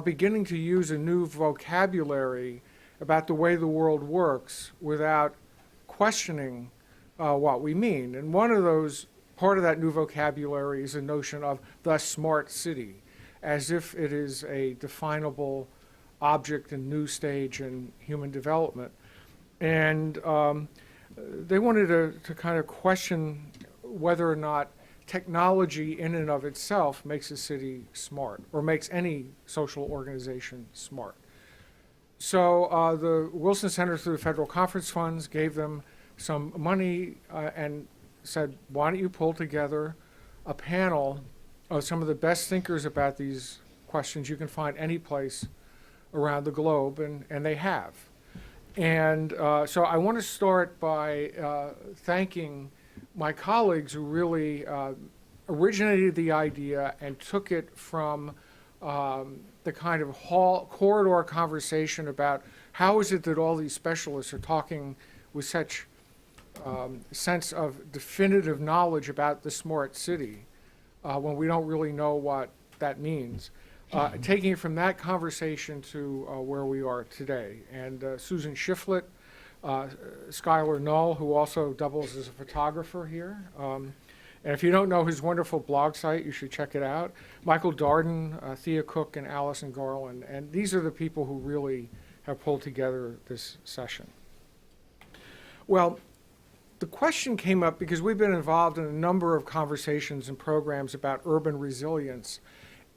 beginning to use a new vocabulary about the way the world works without questioning what we mean. And one of those, part of that new vocabulary is the notion of the smart city, as if it is a definable object and new stage in human development. And they wanted to kind of question whether or not technology in and of itself makes a city smart or makes any social organization smart. So the Wilson Center, through the federal conference funds, gave them some money and said, why don't you pull together a panel of some of the best thinkers about these questions you can find any place around the globe, and they have. And so I want to start by thanking my colleagues who really originated the idea and took it from the kind of corridor conversation about how is it that all these specialists are talking with such sense of definitive knowledge about the smart city when we don't really know what that means. Taking it from that conversation to where we are today. And Susan Shiflett, Skylar Null, who also doubles as a photographer here. And if you don't know his wonderful blog site, you should check it out. Michael Darden, Thea Cook, and Allison Garland. And these are the people who really have pulled together this session. Well, the question came up because we've been involved in a number of conversations and programs about urban resilience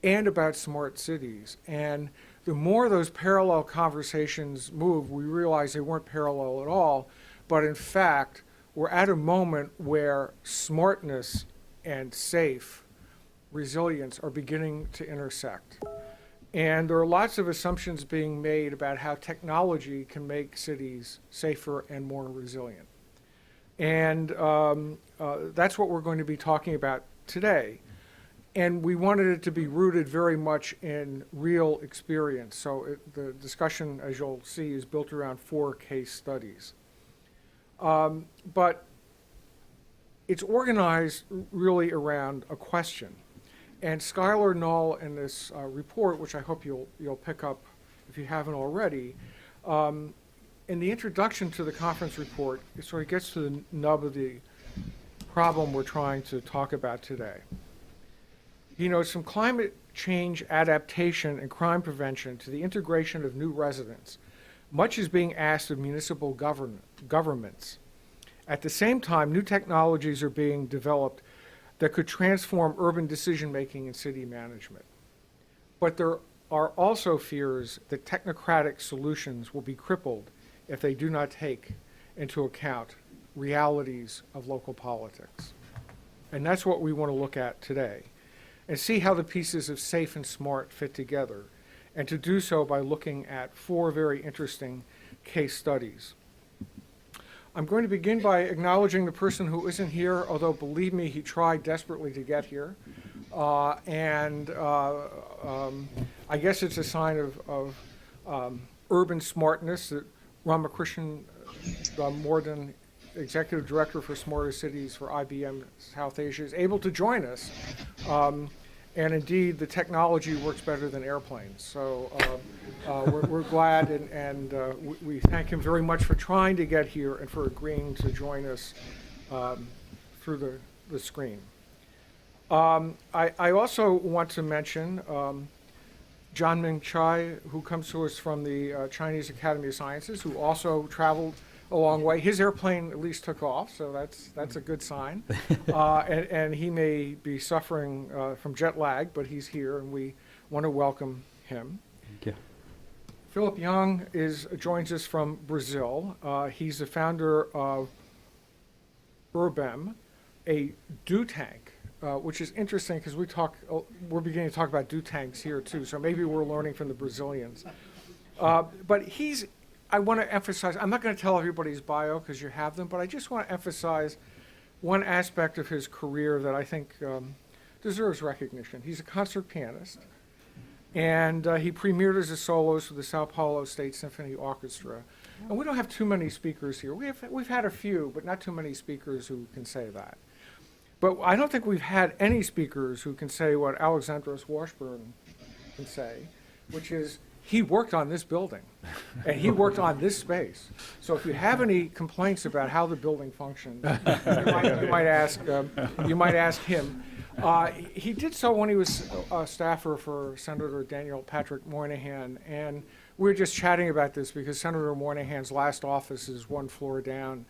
and about smart cities. And the more those parallel conversations move, we realize they weren't parallel at all, but in fact, we're at a moment where smartness and safe resilience are beginning to intersect. And there are lots of assumptions being made about how technology can make cities safer and more resilient. And that's what we're going to be talking about today. And we wanted it to be rooted very much in real experience. So the discussion, as you'll see, is built around 4 case studies. But it's organized really around a question. And Skylar Null in this report, which I hope you'll pick up if you haven't already, in the introduction to the conference report, it sort of gets to the nub of the problem we're trying to talk about today. He notes from climate change adaptation and crime prevention to the integration of new residents, much is being asked of municipal governments. At the same time, new technologies are being developed that could transform urban decision-making and city management. But there are also fears that technocratic solutions will be crippled if they do not take into account realities of local politics. And that's what we want to look at today, and see how the pieces of safe and smart fit together, and to do so by looking at 4 very interesting case studies. I'm going to begin by acknowledging the person who isn't here, although believe me, he tried desperately to get here. I guess it's a sign of urban smartness that Ramakrishnan Morden, Executive Director for Smarter Cities for IBM South Asia, is able to join us. And indeed, the technology works better than airplanes. So we're glad, and we thank him very much for trying to get here and for agreeing to join us through the screen. I also want to mention Jianming Chai, who comes to us from the Chinese Academy of Sciences, who also traveled a long way. His airplane at least took off, so that's a good sign. And he may be suffering from jet lag, but he's here, and we want to welcome him. Thank you. Philip Young joins us from Brazil. He's the founder of Urbem, a dew tank, which is interesting because we're beginning to talk about dew tanks here too, so maybe we're learning from the Brazilians. But I want to emphasize, I'm not going to tell everybody's bio because you have them, but I just want to emphasize one aspect of his career that I think deserves recognition. He's a concert pianist, and he premiered as a soloist with the Sao Paulo State Symphony Orchestra. And we don't have too many speakers here. We've had a few, but not too many speakers who can say that. But I don't think we've had any speakers who can say what Alexandros Washburn can say. which is he worked on this building, and he worked on this space. So if you have any complaints about how the building functions, you might ask him. He did so when he was a staffer for Senator Daniel Patrick Moynihan, and we were just chatting about this because Senator Moynihan's last office is one floor down,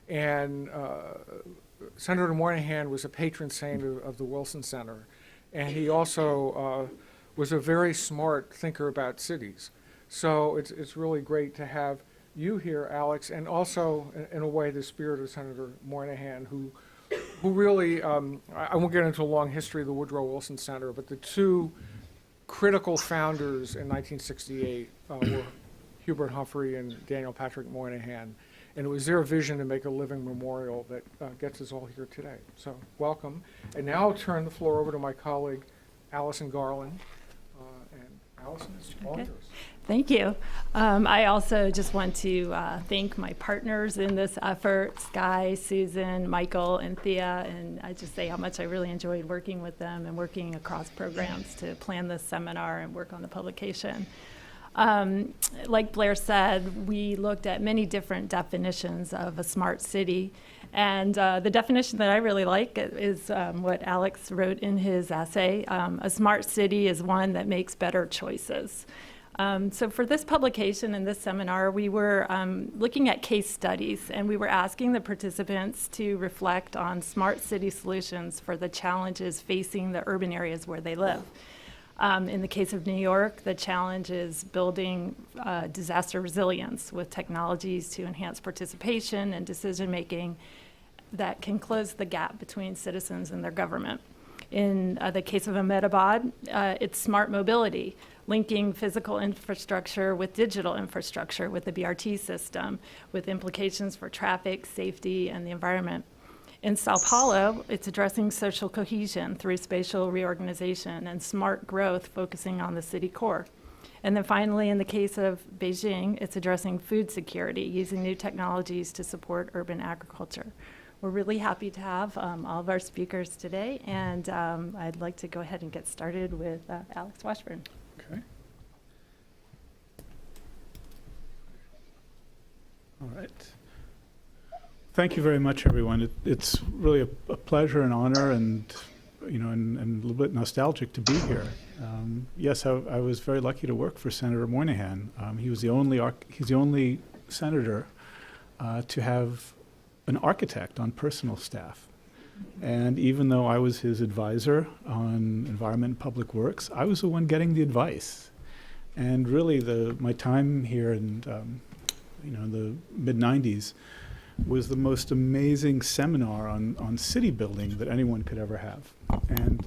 and Senator Moynihan was a patron saint of the Wilson Center, and he also was a very smart thinker about cities. So it's really great to have you here, Alex, and also, in a way, the spirit of Senator Moynihan, who really, I won't get into a long history of the Woodrow Wilson Center, but the two critical founders in 1968 were Hubert Humphrey and Daniel Patrick Moynihan. And it was their vision to make a living memorial that gets us all here today. So welcome. And now I'll turn the floor over to my colleague, Allison Garland. And Allison, it's all yours. Thank you. I also just want to thank my partners in this effort, Sky, Susan, Michael, and Thea, and I just say how much I really enjoyed working with them and working across programs to plan this seminar and work on the publication. Like Blair said, we looked at many different definitions of a smart city, and the definition that I really like is what Alex wrote in his essay. A smart city is one that makes better choices. So for this publication and this seminar, we were looking at case studies, and we were asking the participants to reflect on smart city solutions for the challenges facing the urban areas where they live. In the case of New York, the challenge is building disaster resilience with technologies to enhance participation and decision-making that can close the gap between citizens and their government. In the case of Ahmedabad, it's smart mobility, linking physical infrastructure with digital infrastructure with the BRT system, with implications for traffic, safety, and the environment. In Sao Paulo, it's addressing social cohesion through spatial reorganization and smart growth focusing on the city core. And then finally, in the case of Beijing, it's addressing food security using new technologies to support urban agriculture. We're really happy to have all of our speakers today, and I'd like to go ahead and get started with Alex Washburn. Okay. All right. Thank you very much, everyone. It's really a pleasure and honor, and and a little bit nostalgic to be here. Yes, I was very lucky to work for Senator Moynihan. He's the only senator to have an architect on personal staff. And even though I was his advisor on environment and public works, I was the one getting the advice. And really, my time here in the mid-90s was the most amazing seminar on city building that anyone could ever have. And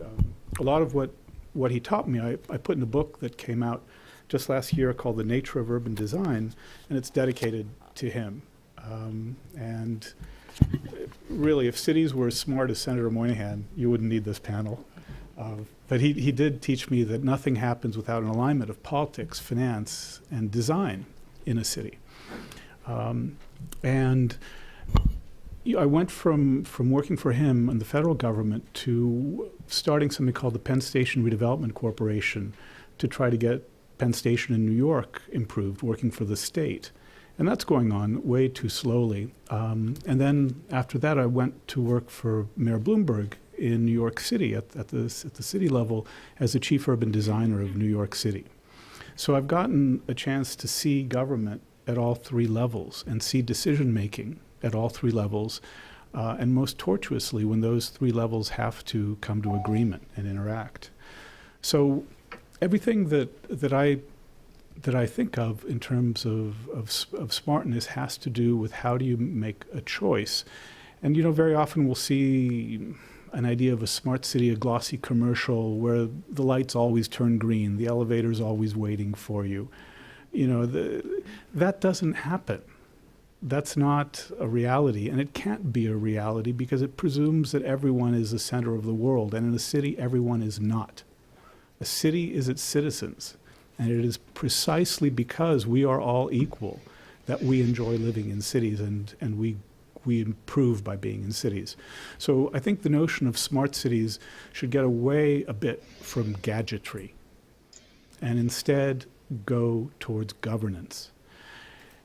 a lot of what he taught me, I put in a book that came out just last year called The Nature of Urban Design, and it's dedicated to him. And really, if cities were as smart as Senator Moynihan, you wouldn't need this panel. But he did teach me that nothing happens without an alignment of politics, finance, and design in a city. And I went from working for him in the federal government to starting something called the Penn Station Redevelopment Corporation to try to get Penn Station in New York improved, working for the state. And that's going on way too slowly. And then after that, I went to work for Mayor Bloomberg in New York City at the city level as the chief urban designer of New York City. So I've gotten a chance to see government at all three levels and see decision-making at all three levels, and most tortuously when those three levels have to come to agreement and interact. So everything that I think of in terms of smartness has to do with how do you make a choice. And very often we'll see an idea of a smart city, a glossy commercial where the lights always turn green, the elevator's always waiting for you. That doesn't happen. That's not a reality, and it can't be a reality because it presumes that everyone is the center of the world, and in a city, everyone is not. A city is its citizens, and it is precisely because we are all equal that we enjoy living in cities, and we improve by being in cities. So I think the notion of smart cities should get away a bit from gadgetry and instead go towards governance.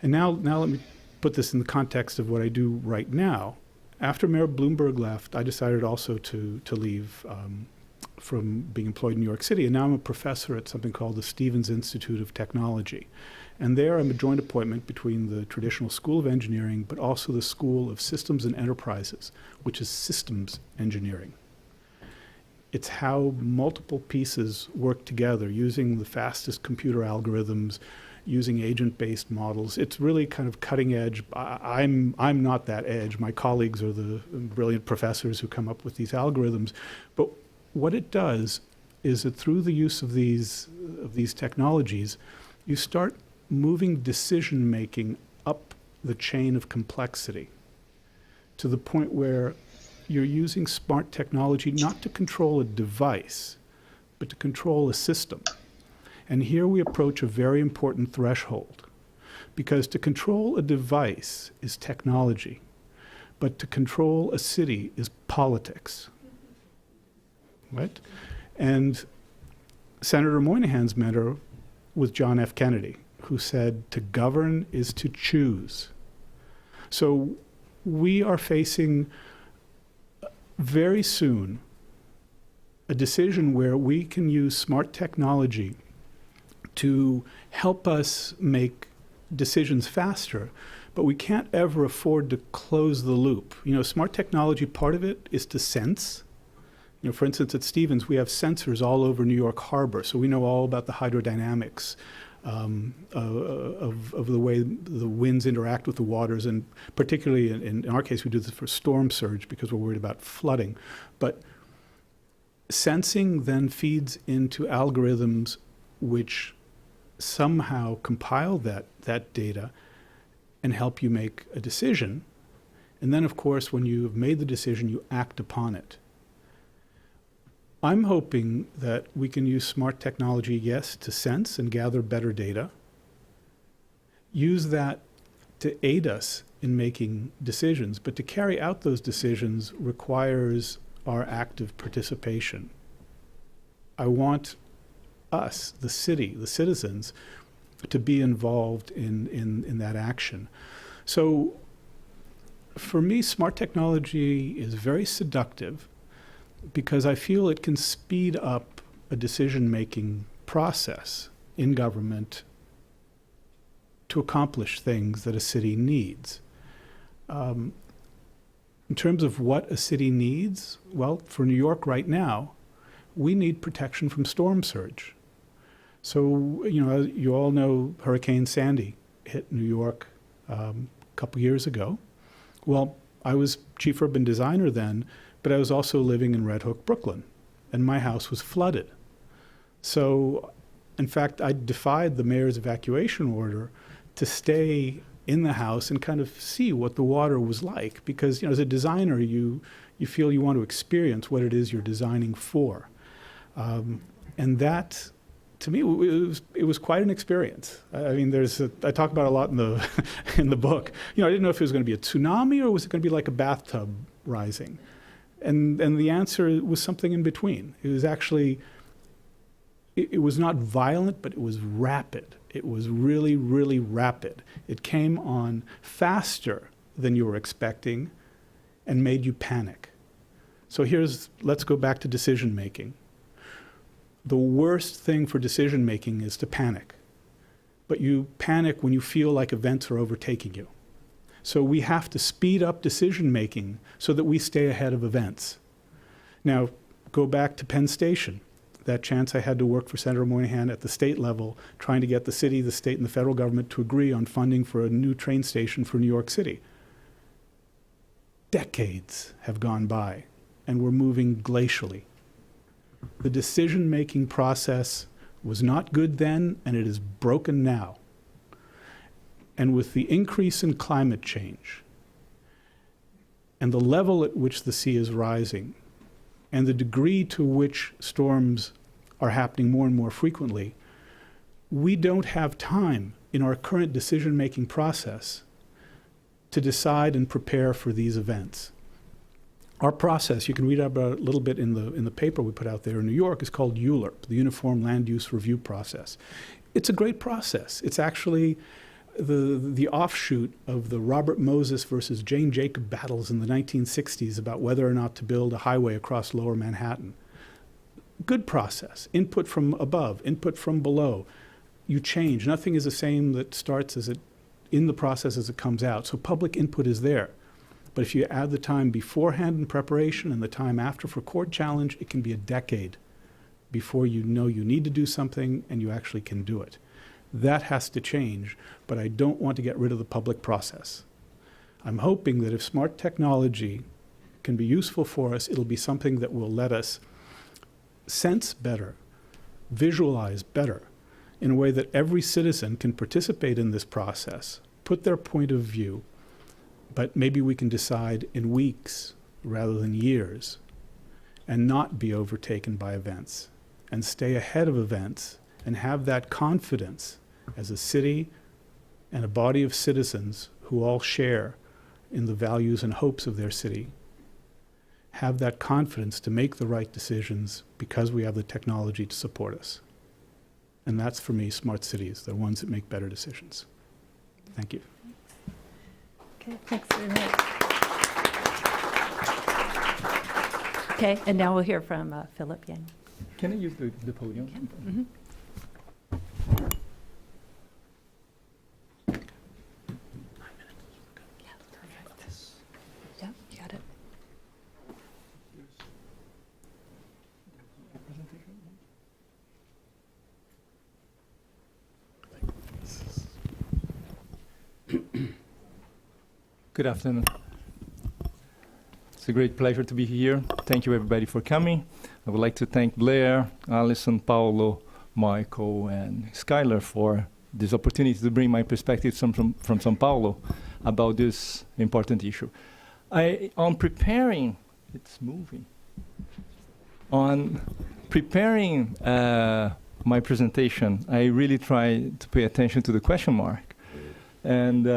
And now let me put this in the context of what I do right now. After Mayor Bloomberg left, I decided also to leave from being employed in New York City, and now I'm a professor at something called the Stevens Institute of Technology. And there I'm a joint appointment between the traditional School of Engineering, but also the School of Systems and Enterprises, which is systems engineering. It's how multiple pieces work together using the fastest computer algorithms, using agent-based models. It's really kind of cutting edge. I'm not that edge. My colleagues are the brilliant professors who come up with these algorithms. But what it does is that through the use of these technologies, you start moving decision-making up the chain of complexity to the point where you're using smart technology not to control a device, but to control a system. And here we approach a very important threshold, because to control a device is technology, but to control a city is politics, right? And Senator Moynihan's mentor was John F. Kennedy, who said, to govern is to choose. So we are facing very soon a decision where we can use smart technology to help us make decisions faster, but we can't ever afford to close the loop. You know, smart technology, part of it is to sense. You know, for instance, at Stevens, we have sensors all over New York Harbor, so we know all about the hydrodynamics of the way the winds interact with the waters, and particularly in our case, we do this for storm surge because we're worried about flooding. But sensing then feeds into algorithms which somehow compile that data and help you make a decision. And then, of course, when you have made the decision, you act upon it. I'm hoping that we can use smart technology, yes, to sense and gather better data, use that to aid us in making decisions, but to carry out those decisions requires our active participation. I want us, the city, the citizens, to be involved in that action. So for me, smart technology is very seductive, because I feel it can speed up a decision-making process in government to accomplish things that a city needs. In terms of what a city needs, well, for New York right now, we need protection from storm surge. So, you know, you all know Hurricane Sandy hit New York a couple years ago. Well, I was chief urban designer then, but I was also living in Red Hook, Brooklyn, and my house was flooded. So, in fact, I defied the mayor's evacuation order to stay in the house and kind of see what the water was like, because, you know, as a designer, you feel you want to experience what it is you're designing for. And that, to me, it was quite an experience. I mean, I talk about it a lot in the in the book. You know, I didn't know if it was going to be a tsunami or was it going to be like a bathtub rising. And the answer was something in between. It was actually, it was not violent, but it was rapid. It was really, really rapid. It came on faster than you were expecting and made you panic. So let's go back to decision making. The worst thing for decision making is to panic. But you panic when you feel like events are overtaking you. So we have to speed up decision making so that we stay ahead of events. Now, go back to Penn Station. That chance I had to work for Senator Moynihan at the state level, trying to get the city, the state, and the federal government to agree on funding for a new train station for New York City. Decades have gone by, and we're moving glacially. The decision-making process was not good then, and it is broken now. And with the increase in climate change and the level at which the sea is rising and the degree to which storms are happening more and more frequently, we don't have time in our current decision-making process to decide and prepare for these events. Our process, you can read about it a little bit in the paper we put out there in New York, is called ULURP, the Uniform Land Use Review Process. It's a great process. It's actually the offshoot of the Robert Moses versus Jane Jacob battles in the 1960s about whether or not to build a highway across lower Manhattan. Good process. Input from above, input from below. You change. Nothing is the same that starts in the process as it comes out. So public input is there. But if you add the time beforehand in preparation and the time after for court challenge, it can be a decade before you know you need to do something and you actually can do it. That has to change, but I don't want to get rid of the public process. I'm hoping that if smart technology can be useful for us, it'll be something that will let us sense better, visualize better, in a way that every citizen can participate in this process, put their point of view, but maybe we can decide in weeks rather than years, and not be overtaken by events, and stay ahead of events, and have that confidence as a city and a body of citizens who all share in the values and hopes of their city, have that confidence to make the right decisions because we have the technology to support us. And that's, for me, smart cities. They're ones that make better decisions. Thank you. Okay, thanks very much. Okay, and now we'll hear from Philip Yang. Can I use the podium? Mhm. Yeah, perfect. Yep, you got it. Good afternoon. It's a great pleasure to be here. Thank you, everybody, for coming. I would like to thank Blair, Alison, Paulo, Michael, and Skylar for this opportunity to bring my perspectives from São Paulo about this important issue. On preparing my presentation, I really tried to pay attention to the question mark. And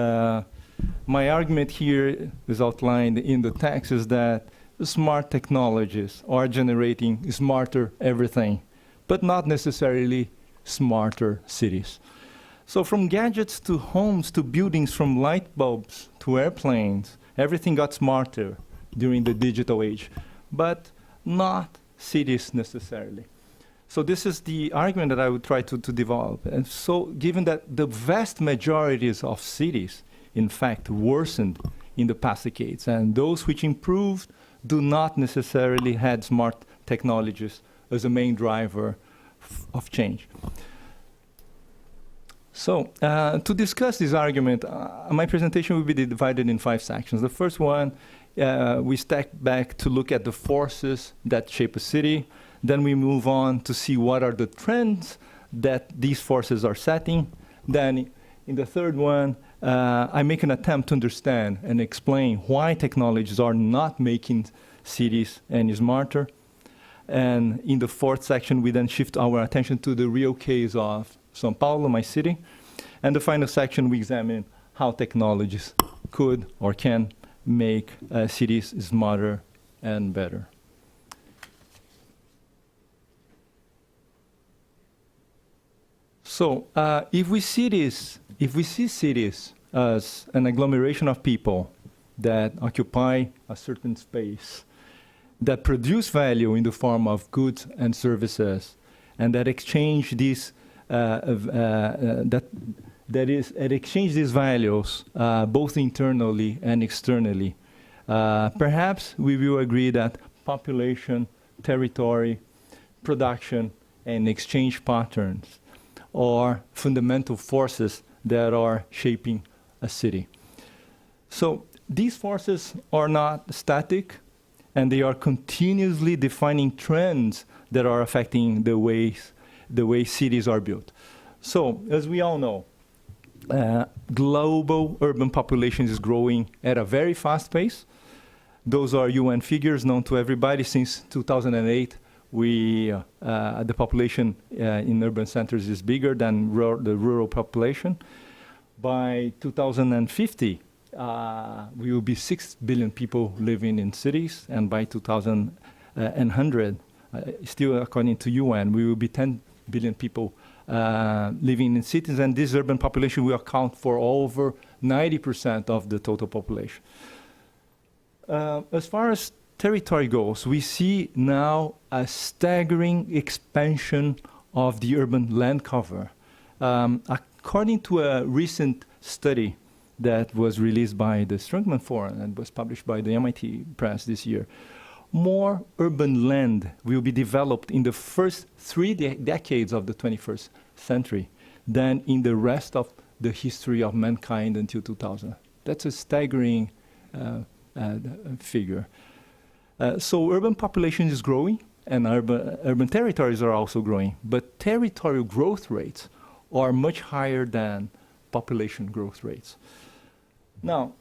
my argument here is outlined in the text is that smart technologies are generating smarter everything, but not necessarily smarter cities. So from gadgets to homes to buildings, from light bulbs to airplanes, everything got smarter during the digital age, but not cities necessarily. So this is the argument that I would try to develop. And so given that the vast majorities of cities, in fact, worsened in the past decades, and those which improved do not necessarily have smart technologies as a main driver of change. So to discuss this argument, my presentation will be divided in 5 sections. The first one, we step back to look at the forces that shape a city. Then we move on to see what are the trends that these forces are setting. Then in the third one, I make an attempt to understand and explain why technologies are not making cities any smarter. And in the fourth section, we then shift our attention to the real case of São Paulo, my city. And the final section, we examine how technologies could or can make cities smarter and better. So if we see cities as an agglomeration of people that occupy a certain space, that produce value in the form of goods and services, and that exchange these exchange these values both internally and externally, perhaps we will agree that population, territory, production, and exchange patterns are fundamental forces that are shaping a city. So these forces are not static, and they are continuously defining trends that are affecting the way cities are built. So as we all know, global urban population is growing at a very fast pace. Those are UN figures known to everybody. Since 2008, the population in urban centers is bigger than the rural population. By 2050, we will be 6 billion people living in cities, and by 2100, still according to UN, we will be 10 billion people living in cities, and this urban population will account for over 90% of the total population. As far as territory goes, we see now a staggering expansion of the urban land cover. According to a recent study that was released by the Strongman Forum and was published by the MIT Press this year, more urban land will be developed in the first 3 decades of the 21st century than in the rest of the history of mankind until 2000. That's a staggering figure. So urban population is growing, and urban territories are also growing, but territorial growth rates are much higher than population growth rates. Now,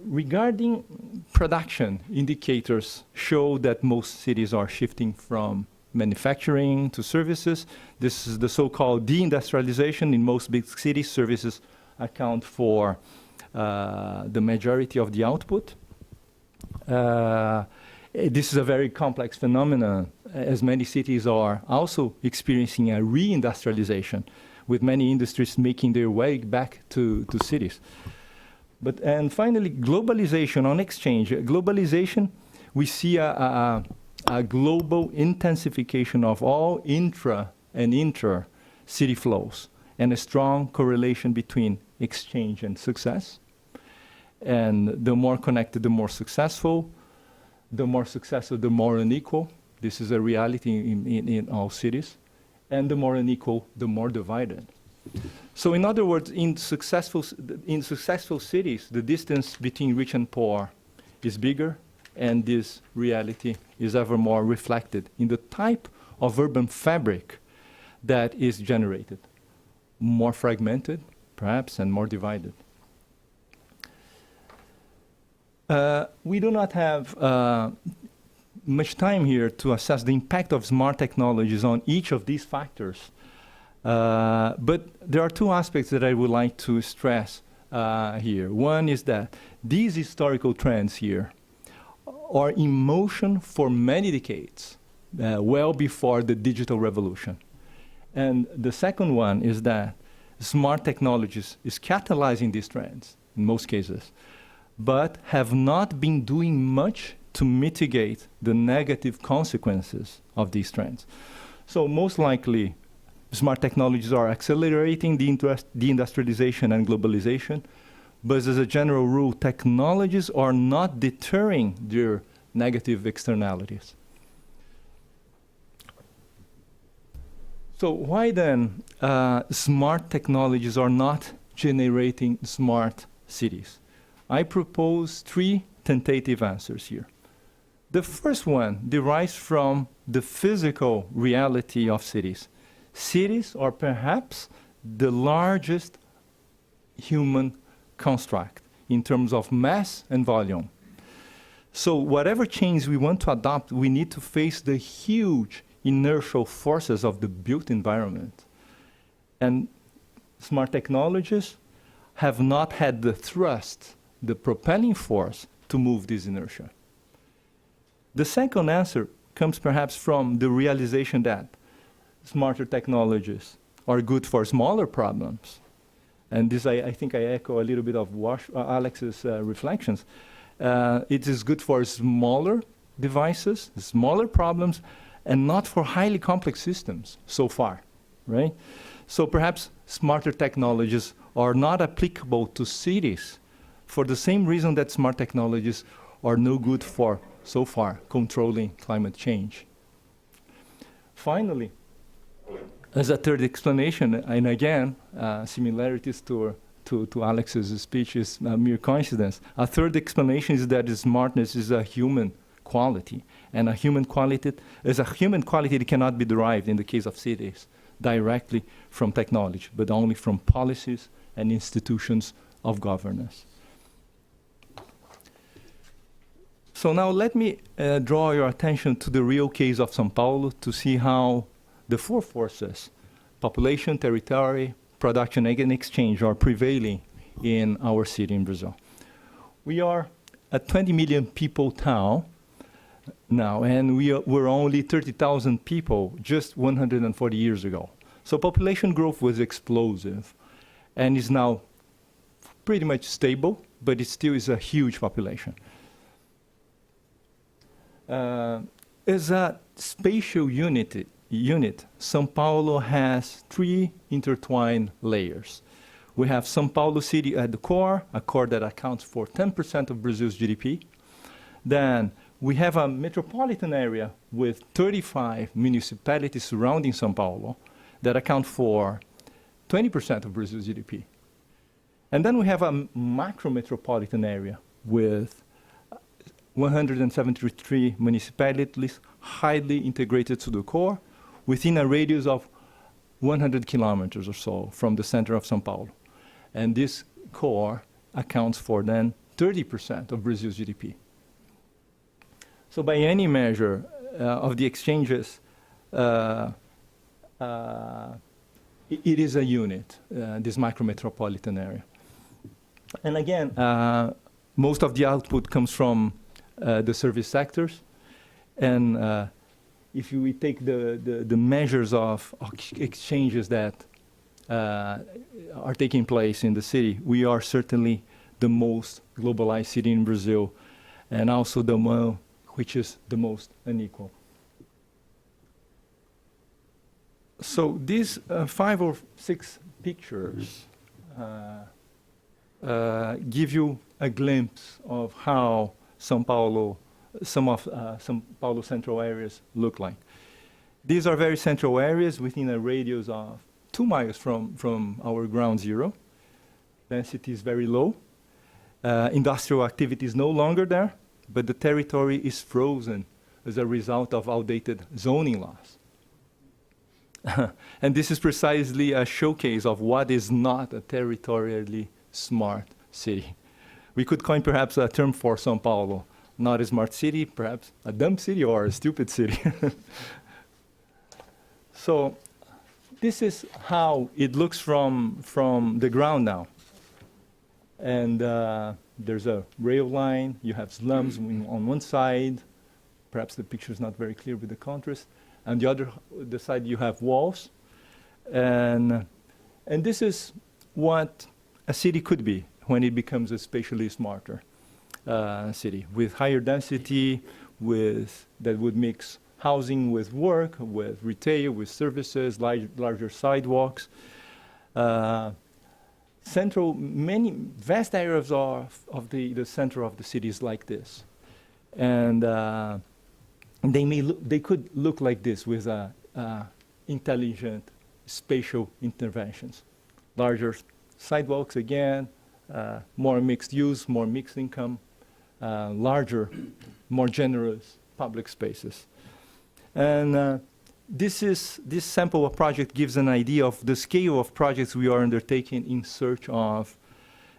regarding production, indicators show that most cities are shifting from manufacturing to services. This is the so-called deindustrialization. In most big cities, services account for the majority of the output. This is a very complex phenomenon, as many cities are also experiencing a reindustrialization, with many industries making their way back to cities. And finally, globalization on exchange. Globalization, we see a global intensification of all intra and inter-city flows, and a strong correlation between exchange and success. And the more connected, the more successful. The more successful, the more unequal. This is a reality in all cities. And the more unequal, the more divided. So in other words, in successful cities, the distance between rich and poor is bigger, and this reality is ever more reflected in the type of urban fabric that is generated. More fragmented, perhaps, and more divided. We do not have much time here to assess the impact of smart technologies on each of these factors. But there are 2 aspects that I would like to stress here. One is that these historical trends here are in motion for many decades, well before the digital revolution. And the second one is that smart technologies is catalyzing these trends, in most cases, but have not been doing much to mitigate the negative consequences of these trends. So most likely, smart technologies are accelerating the industrialization and globalization, but as a general rule, technologies are not deterring their negative externalities. So why then smart technologies are not generating smart cities? I propose 3 tentative answers here. The first one derives from the physical reality of cities. Cities are perhaps the largest human construct in terms of mass and volume. So whatever change we want to adopt, we need to face the huge inertial forces of the built environment. And smart technologies have not had the thrust, the propelling force to move this inertia. The second answer comes perhaps from the realization that smarter technologies are good for smaller problems. And this, I think I echo a little bit of Alex's reflections. It is good for smaller devices, smaller problems, and not for highly complex systems so far, right? So perhaps smarter technologies are not applicable to cities for the same reason that smart technologies are no good for, so far, controlling climate change. Finally, as a third explanation, and again, similarities to Alex's speech is a mere coincidence. A third explanation is that smartness is a human quality, and a human quality that cannot be derived, in the case of cities, directly from technology, but only from policies and institutions of governance. So now let me draw your attention to the real case of São Paulo to see how the 4 forces, population, territory, production, and exchange, are prevailing in our city in Brazil. We are a 20 million people town now, and we're only 30,000 people just 140 years ago. So population growth was explosive and is now pretty much stable, but it still is a huge population. As a spatial unit, São Paulo has three intertwined layers. We have São Paulo city at the core, a core that accounts for 10% of Brazil's GDP. Then we have a metropolitan area with 35 municipalities surrounding São Paulo that account for 20% of Brazil's GDP. And then we have a macro metropolitan area with 173 municipalities highly integrated to the core within a radius of 100 kilometers or so from the center of São Paulo. And this core accounts for then 30% of Brazil's GDP. So by any measure of the exchanges, it is a unit, this micro-metropolitan area. And again, most of the output comes from the service sectors. And if we take the measures of exchanges that are taking place in the city, we are certainly the most globalized city in Brazil, and also the one which is the most unequal. So these 5 or 6 pictures give you a glimpse of how São Paulo, some of São Paulo central areas look like. These are very central areas within a radius of 2 miles from our ground zero. Density is very low. Industrial activity is no longer there, but the territory is frozen as a result of outdated zoning laws. And this is precisely a showcase of what is not a territorially smart city. We could coin perhaps a term for São Paulo, not a smart city, perhaps a dumb city or a stupid city. So this is how it looks from the ground now. And there's a rail line, you have slums on one side, perhaps the picture is not very clear with the contrast, and the side you have walls. And this is what a city could be when it becomes a spatially smarter city, with higher density, that would mix housing with work, with retail, with services, larger sidewalks. Vast areas of the center of the city is like this. And they could look like this with intelligent spatial interventions. Larger sidewalks again, more mixed use, more mixed income, larger, more generous public spaces. And this sample of project gives an idea of the scale of projects we are undertaking in search of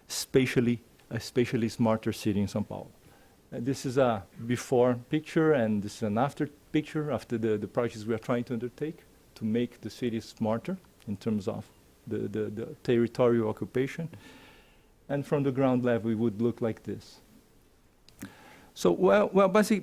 a spatially smarter city in São Paulo. This is a before picture, and this is an after picture after the projects we are trying to undertake to make the city smarter in terms of the territorial occupation. And from the ground level, it would look like this. So,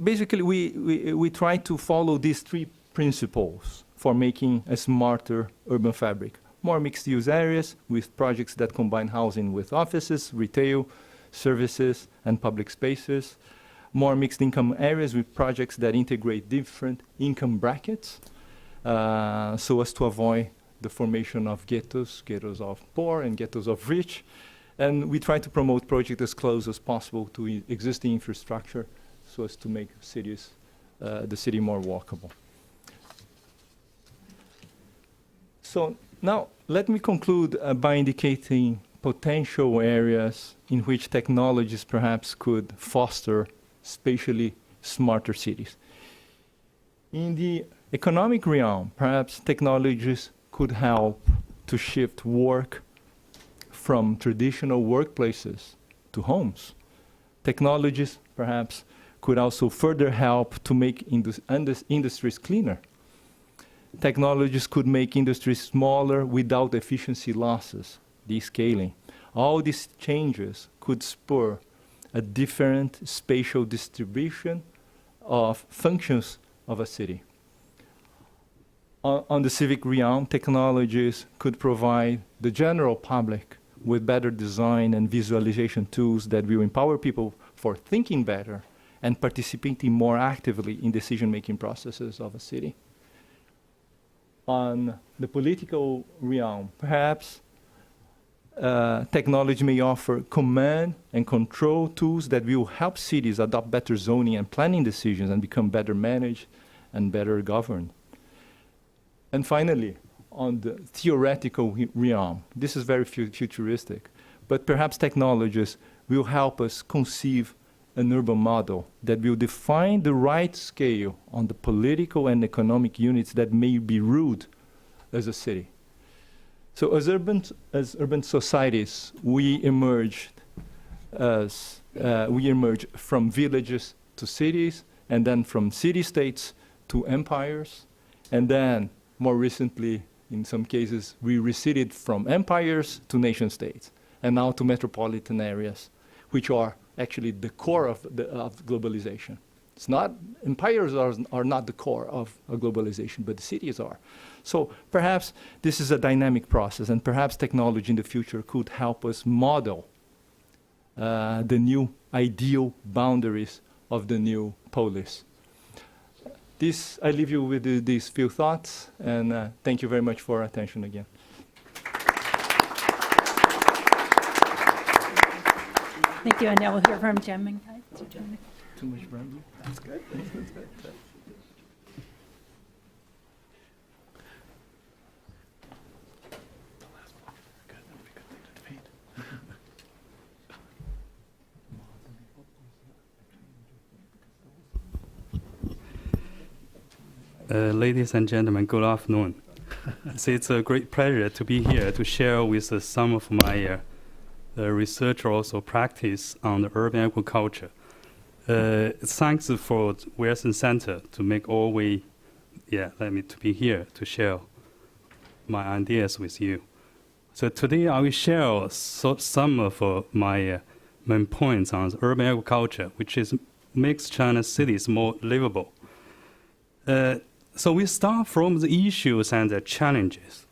basically, we try to follow these 3 principles for making a smarter urban fabric. More mixed-use areas with projects that combine housing with offices, retail, services, and public spaces. More mixed-income areas with projects that integrate different income brackets, so as to avoid the formation of ghettos of poor and ghettos of rich. And we try to promote projects as close as possible to existing infrastructure so as to make the city more walkable. So now let me conclude by indicating potential areas in which technologies perhaps could foster spatially smarter cities. In the economic realm, perhaps technologies could help to shift work from traditional workplaces to homes. Technologies perhaps could also further help to make industries cleaner. Technologies could make industries smaller without efficiency losses, descaling. All these changes could spur a different spatial distribution of functions of a city. On the civic realm, technologies could provide the general public with better design and visualization tools that will empower people for thinking better and participating more actively in decision-making processes of a city. On the political realm, perhaps technology may offer command and control tools that will help cities adopt better zoning and planning decisions and become better managed and better governed. And finally, on the theoretical realm, this is very futuristic, but perhaps technologies will help us conceive an urban model that will define the right scale on the political and economic units that may be ruled as a city. So as urban societies, we emerged from villages to cities, and then from city-states to empires, and then more recently, in some cases, we receded from empires to nation-states, and now to metropolitan areas, which are actually the core of globalization. It's not, empires are not the core of globalization, but the cities are. So perhaps this is a dynamic process, and perhaps technology in the future could help us model the new ideal boundaries of the new polis. I leave you with these few thoughts, and thank you very much for your attention again. Thank you, and now we'll hear from Jen Minkai. Too much brandy? That's good. That's good. Ladies and gentlemen, good afternoon. So it's a great pleasure to be here to share with some of my research or also practice on the urban agriculture. Thanks for Wilson Center to make all way, let me to be here to share my ideas with you. So today I will share some of my main points on urban agriculture, which makes China's cities more livable. So we start from the issues and the challenges.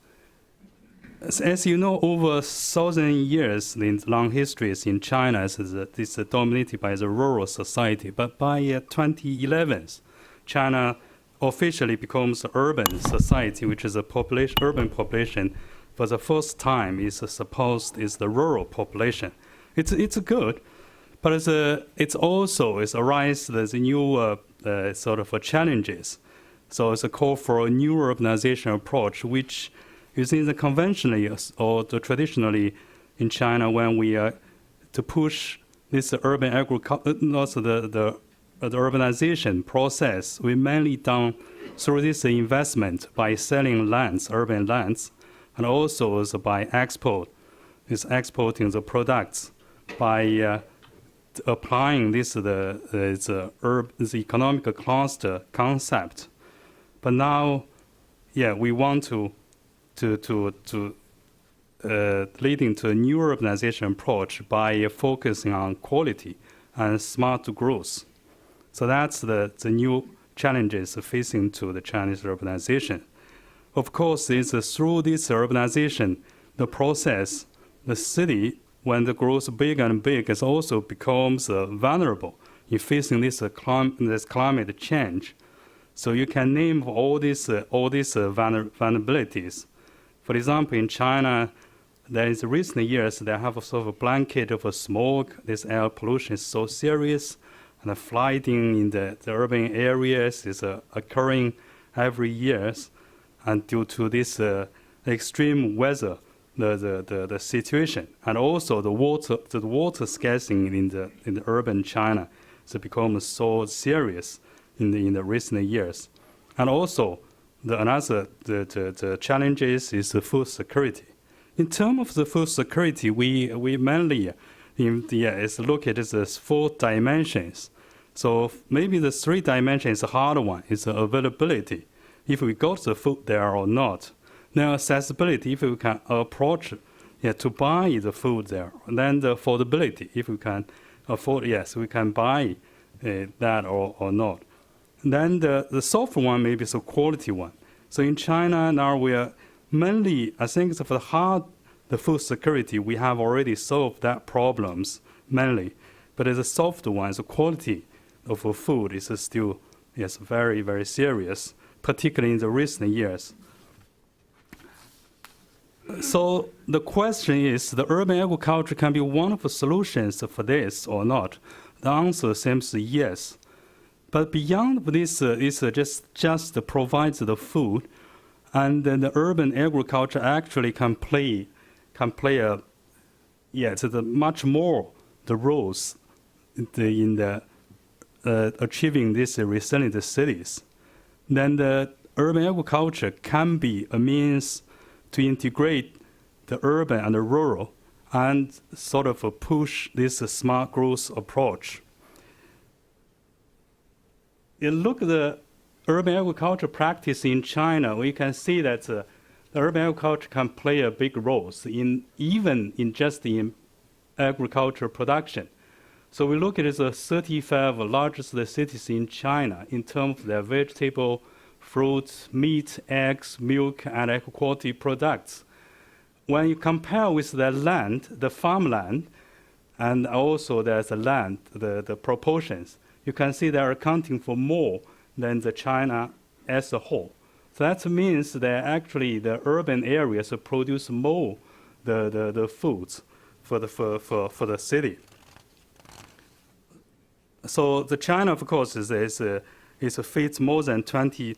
As you know, over 1,000 years in long histories in China, this is dominated by the rural society. But by 2011, China officially becomes an urban society, which is a urban population. For the first time, is supposed is the rural population. It's good, but it's also arises the new sort of challenges. So it's a call for a new urbanization approach, which is in the conventionally or traditionally in China when we to push this urban agriculture, also the urbanization process, we mainly done through this investment by selling lands, urban lands, and also by exporting the products by applying the economic cluster concept. But now, we want to leading to a new urbanization approach by focusing on quality and smart growth. So that's the new challenges facing to the Chinese urbanization. Of course, it's through this urbanization, the process, the city, when the grows big and big, it also becomes vulnerable in facing this climate change. So you can name all these vulnerabilities. For example, in China, there is recent years they have a sort of a blanket of smoke. This air pollution is so serious, and the flooding in the urban areas is occurring every year, and due to this extreme weather, the situation, and also the water scarcity in the urban China has become so serious in the recent years. And also the challenges is the food security. In terms of the food security, we mainly is look at the 4 dimensions. So maybe the 3 dimensions, the hard one is the availability, if we got the food there or not. Then accessibility, if we can approach to buy the food there. And then the affordability, if we can afford, yes, we can buy that or not. Then the soft one maybe is a quality one. So in China now we are mainly, I think for the food security, we have already solved that problems mainly. But as a soft one, the quality of food is still very, very serious, particularly in the recent years. So the question is, the urban agriculture can be one of the solutions for this or not? The answer seems yes. But beyond this, it's just provides the food, and then the urban agriculture actually can play much more the roles in the achieving these resilient cities. Then the urban agriculture can be a means to integrate the urban and the rural and sort of push this smart growth approach. You look at the urban agriculture practice in China, we can see that the urban agriculture can play a big role even in agriculture production. So we look at the 35 largest cities in China in terms of their vegetable, fruits, meat, eggs, milk, and agri-quality products. When you compare with the land, the farmland, and also there's the land, the proportions, you can see they're accounting for more than the China as a whole. So that means that actually the urban areas produce more the foods for the city. So the China, of course, feeds more than 20%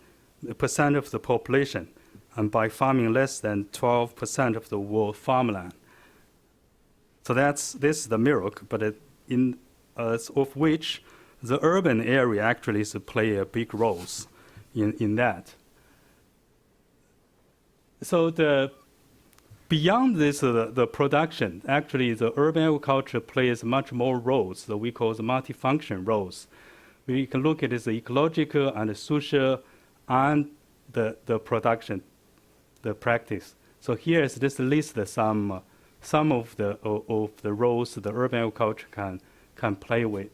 of the population, and by farming less than 12% of the world farmland. So this is the miracle, but of which the urban area actually play a big role in that. So beyond this, the production, actually the urban agriculture plays much more roles that we call the multifunction roles. We can look at the ecological and the social and the production, the practice. So here is this list some of the roles the urban agriculture can play with,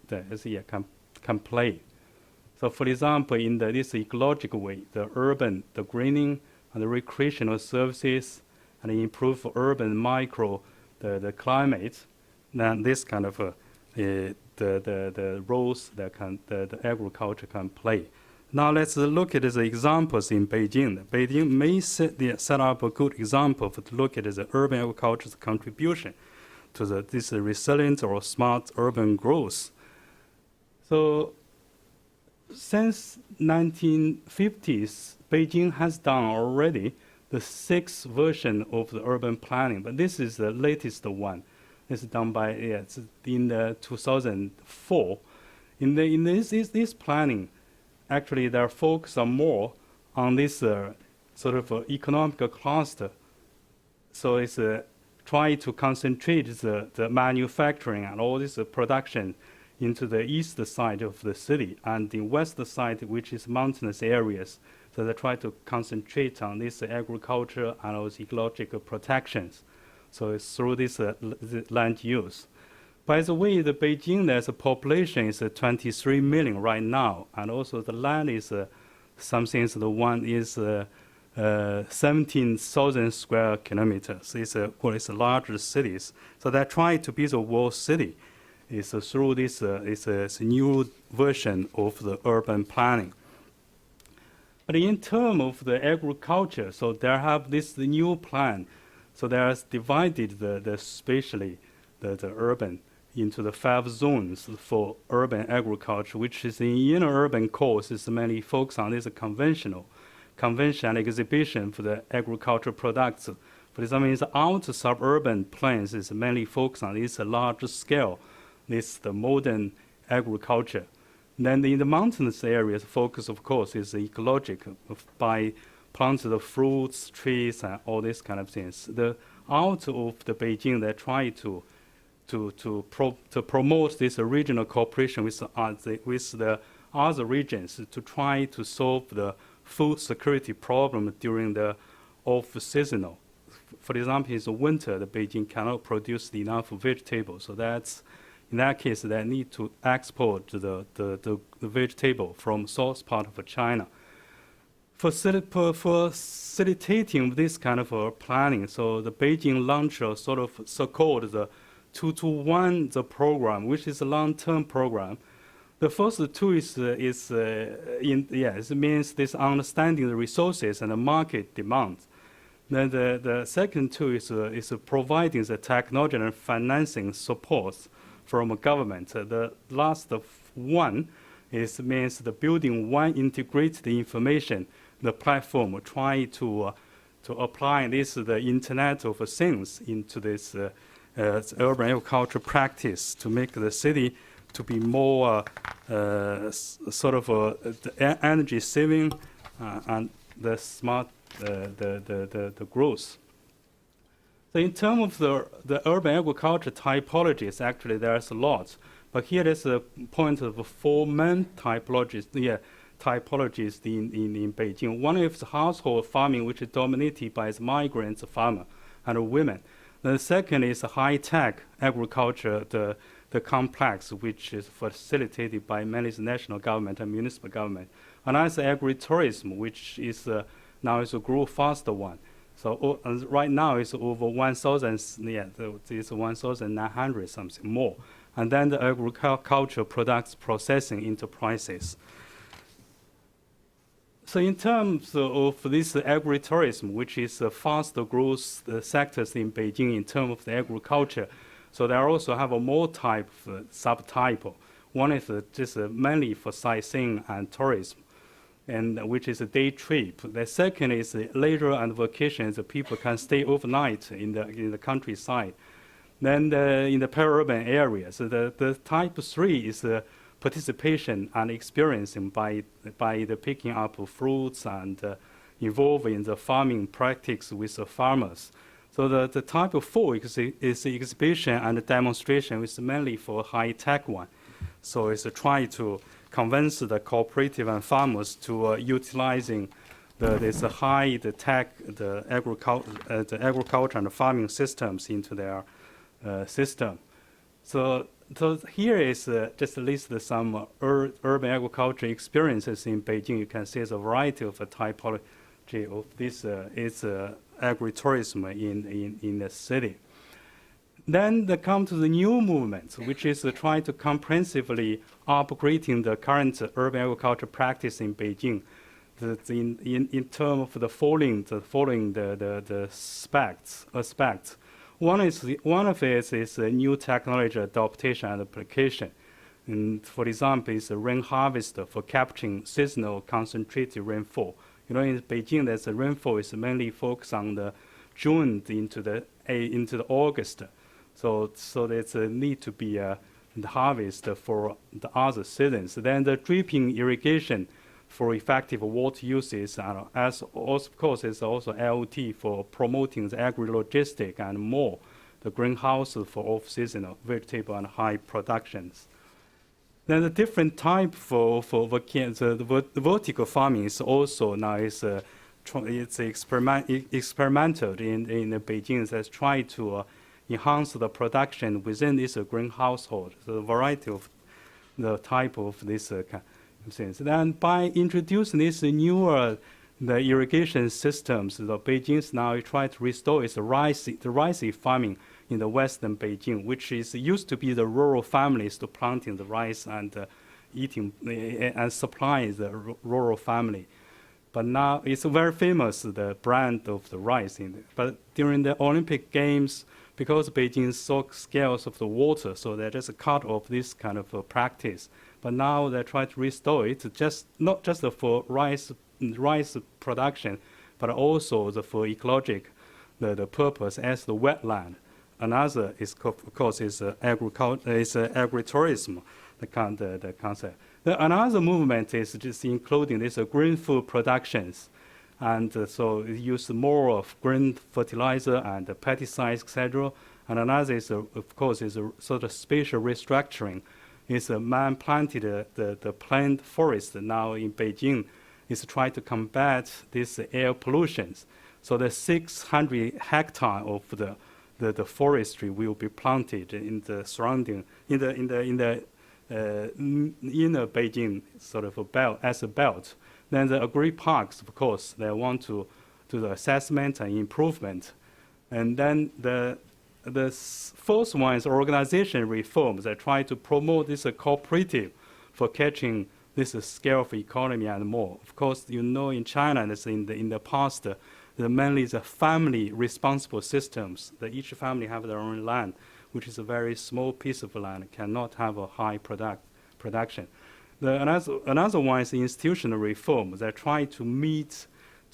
can play. So for example, in this ecological way, the greening and the recreational services and improve urban the climate, then this kind of the roles that the agriculture can play. Now let's look at the examples in Beijing. Beijing may set up a good example to look at the urban agriculture's contribution to this resilient or smart urban growth. So since 1950s, Beijing has done already the 6th version of the urban planning, but this is the latest one. It's done by in 2004. In this planning, actually, their focus are more on this sort of economic cluster. So it's try to concentrate the manufacturing and all this production into the east side of the city and the west side, which is mountainous areas. So they try to concentrate on this agriculture and also ecological protections. So it's through this land use. By the way, the Beijing, there's a population is 23 million right now, and also the land is something. The one is 17,000 square kilometers. It's the largest cities. So they try to be the world city. It's through this it's a new version of the urban planning. But in terms of the agriculture, so they have this new plan. So they have divided spatially the urban into the 5 zones for urban agriculture, which is in inner urban course is mainly focused on this convention and exhibition for the agricultural products. For example, in the outer suburban plains is mainly focused on this large scale, the modern agriculture. Then in the mountainous areas, focus of course is ecological by planting the fruits, trees, and all these kind of things. The out of the Beijing, they try to promote this regional cooperation with the other regions to try to solve the food security problem during the off-seasonal. For example, in the winter, the Beijing cannot produce enough vegetables, so that's In that case, they need to export the vegetable from south part of China. Facilitating this kind of planning, so the Beijing launched a sort of so-called the 2-to-1 the program, which is a long-term program. The first two it means this understanding the resources and the market demands. Then the second two is providing the technology and financing support from a government. The last one means the building one integrated information, the platform, try to apply this the Internet of Things into this urban agriculture practice to make the city to be more sort of the energy saving and the smart the growth. So in terms of the urban agriculture typologies, actually there's a lot, but here there's a point of 4 main typologies. Typologies in Beijing. One is household farming, which is dominated by the migrant farmer and women. The second is high-tech agriculture, the complex, which is facilitated by many national government and municipal government. Another is agritourism, which is now is a grow faster one. So right now it's over 1,000, it's 1,900 something more. And then the agriculture products processing enterprises. So in terms of this agritourism, which is the faster growth sectors in Beijing in terms of the agriculture, so they also have a more type subtype. One is just mainly for sightseeing and tourism, and which is a day trip. The second is leisure and vacations. People can stay overnight in the countryside. Then in the peri-urban areas, the type 3 is participation and experiencing by the picking up of fruits and involving in the farming practice with the farmers. So the type 4 is exhibition and demonstration, which is mainly for high-tech one. So it's a try to convince the cooperative and farmers to utilizing the agriculture and farming systems into their system. So here is just list some urban agriculture experiences in Beijing. You can see the variety of a typology of this is agritourism in the city. Then they come to the new movement, which is trying to comprehensively upgrading the current urban agriculture practice in Beijing. In terms of the following the aspects. One of it is a new technology adaptation and application. And for example, is a rain harvester for capturing seasonal concentrated rainfall. In Beijing, there's a rainfall is mainly focused on the June into the August. So there's a need to be the harvest for the other seasons. Then the dripping irrigation for effective water uses, and as also, of course, it's also IoT for promoting the agri-logistic and more, the greenhouse for off-seasonal vegetable and high productions. Then the different type for the vertical farming is also now it's experimental in Beijing that's try to enhance the production within this green household. So the variety of the type of this things. Then by introducing these newer the irrigation systems, the Beijing's now try to restore its rice farming in the western Beijing, which is used to be the rural families to planting the rice and eating and supplying the rural family. But now it's very famous, the brand of the rice. But during the Olympic Games, because Beijing saw scales of the water, so they just cut off this kind of practice. But now they try to restore it, not just for rice production, but also for ecologic the purpose as the wetland. Another is, of course, is agriculture, is agritourism, the concept. Another movement is just including this green food productions, and so it use more of green fertilizer and pesticides, etc. And another is, of course, is a sort of spatial restructuring. It's a man planted the plant forest now in Beijing is trying to combat this air pollutions. So the 600 hectare of the the forestry will be planted in the surrounding, in the inner Beijing sort of a belt, as a belt. Then the agri-parks, of course, they want to do the assessment and improvement. And then the fourth one is organization reforms that try to promote this cooperative for catching this scale of economy and more. Of course, you know in China, this in the past, mainly the family responsible systems, that each family have their own land, which is a very small piece of land, cannot have a high production. Another one is institutional reform that try to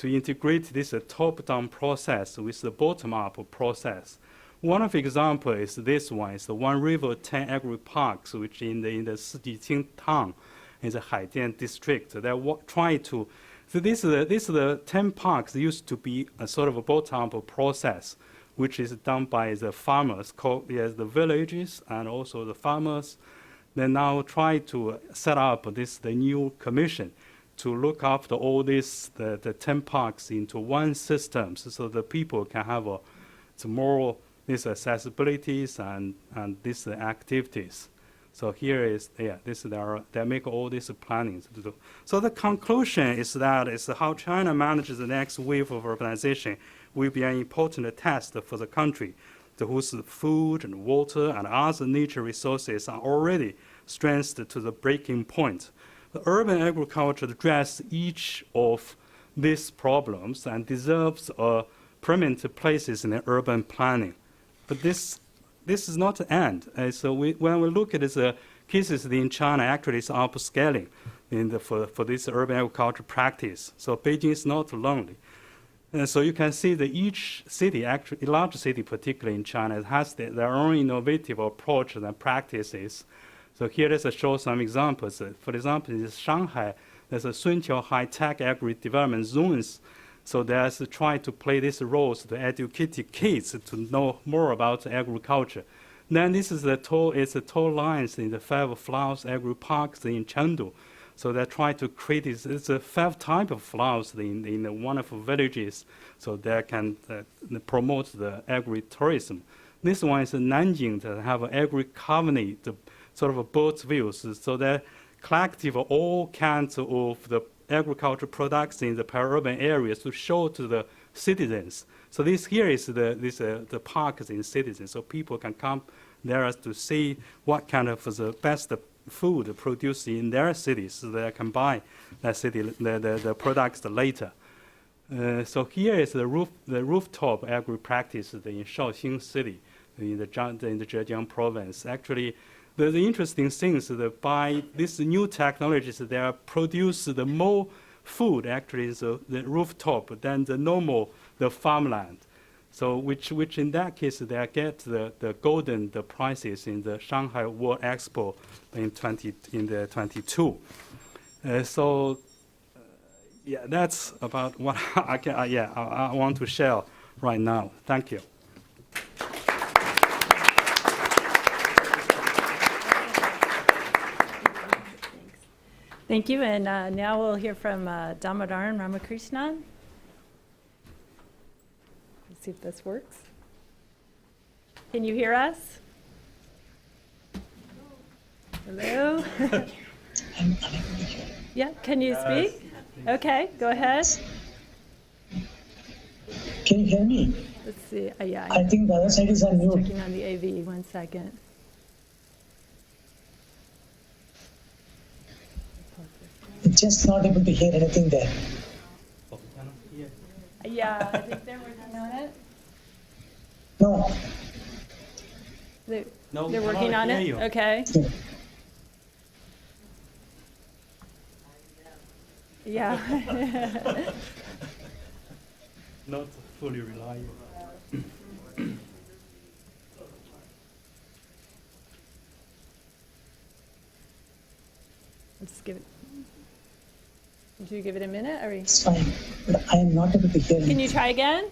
integrate this top-down process with the bottom-up process. One of the examples is this one, is the One River 10 agri-parks, which in the Sijiqing town, in the Haidian district. They try to, so this is the 10 parks used to be a sort of a bottom-up process, which is done by the farmers, called the villages and also the farmers. They now try to set up the new commission to look after all this, the 10 parks into one system, so the people can have more these accessibilities and these activities. So here is, they make all these plannings to do. So the conclusion is that how China manages the next wave of urbanization will be an important test for the country, whose food and water and other nature resources are already strengthened to the breaking point. The urban agriculture addresses each of these problems and deserves permanent places in the urban planning. But this is not the end. So when we look at the cases in China, actually it's upscaling for this urban agriculture practice. So Beijing is not lonely. And so you can see that each city, actually a large city particularly in China, has their own innovative approaches and practices. So here let's show some examples. For example, in Shanghai, there's a Sunqiao high-tech agri-development zones. So there's try to play these roles to educate kids to know more about agriculture. Then this is the toll lines in the 5 flowers agri-parks in Chengdu. So they try to create it's a 5 type of flowers in the wonderful villages, so they can promote the agri-tourism. This one is in Nanjing that have an agri-colony, sort of birds views. So they collective all kinds of the agricultural products in the peri-urban areas to show to the citizens. So this here is the parks in citizens, so people can come there to see what kind of the best food produced in their cities, so they can buy that city the products later. So here is the rooftop agri practice in Shaoxing city, in the Zhejiang province. Actually, the interesting thing is that by these new technologies, they are produce the more food actually is the rooftop than the farmland. So which in that case they get the golden prizes in the Shanghai World Expo in 22. Yeah, that's about what I want to share right now. Thank you. Thank you, and now we'll hear from Damodaran Ramakrishnan. Let's see if this works. Can you hear us? Hello? Yeah, can you speak? Okay, go ahead. Can you hear me? Let's see. Yeah, I think the other side is on mute. checking on the AV. 1 second. I'm just not able to hear anything there. Yeah, I think they're working on it. No. They're working on it? Okay. Yeah. Not fully reliable. Let's give it. Did you give it a minute? Or It's fine, but I am not able to hear can you. you try again?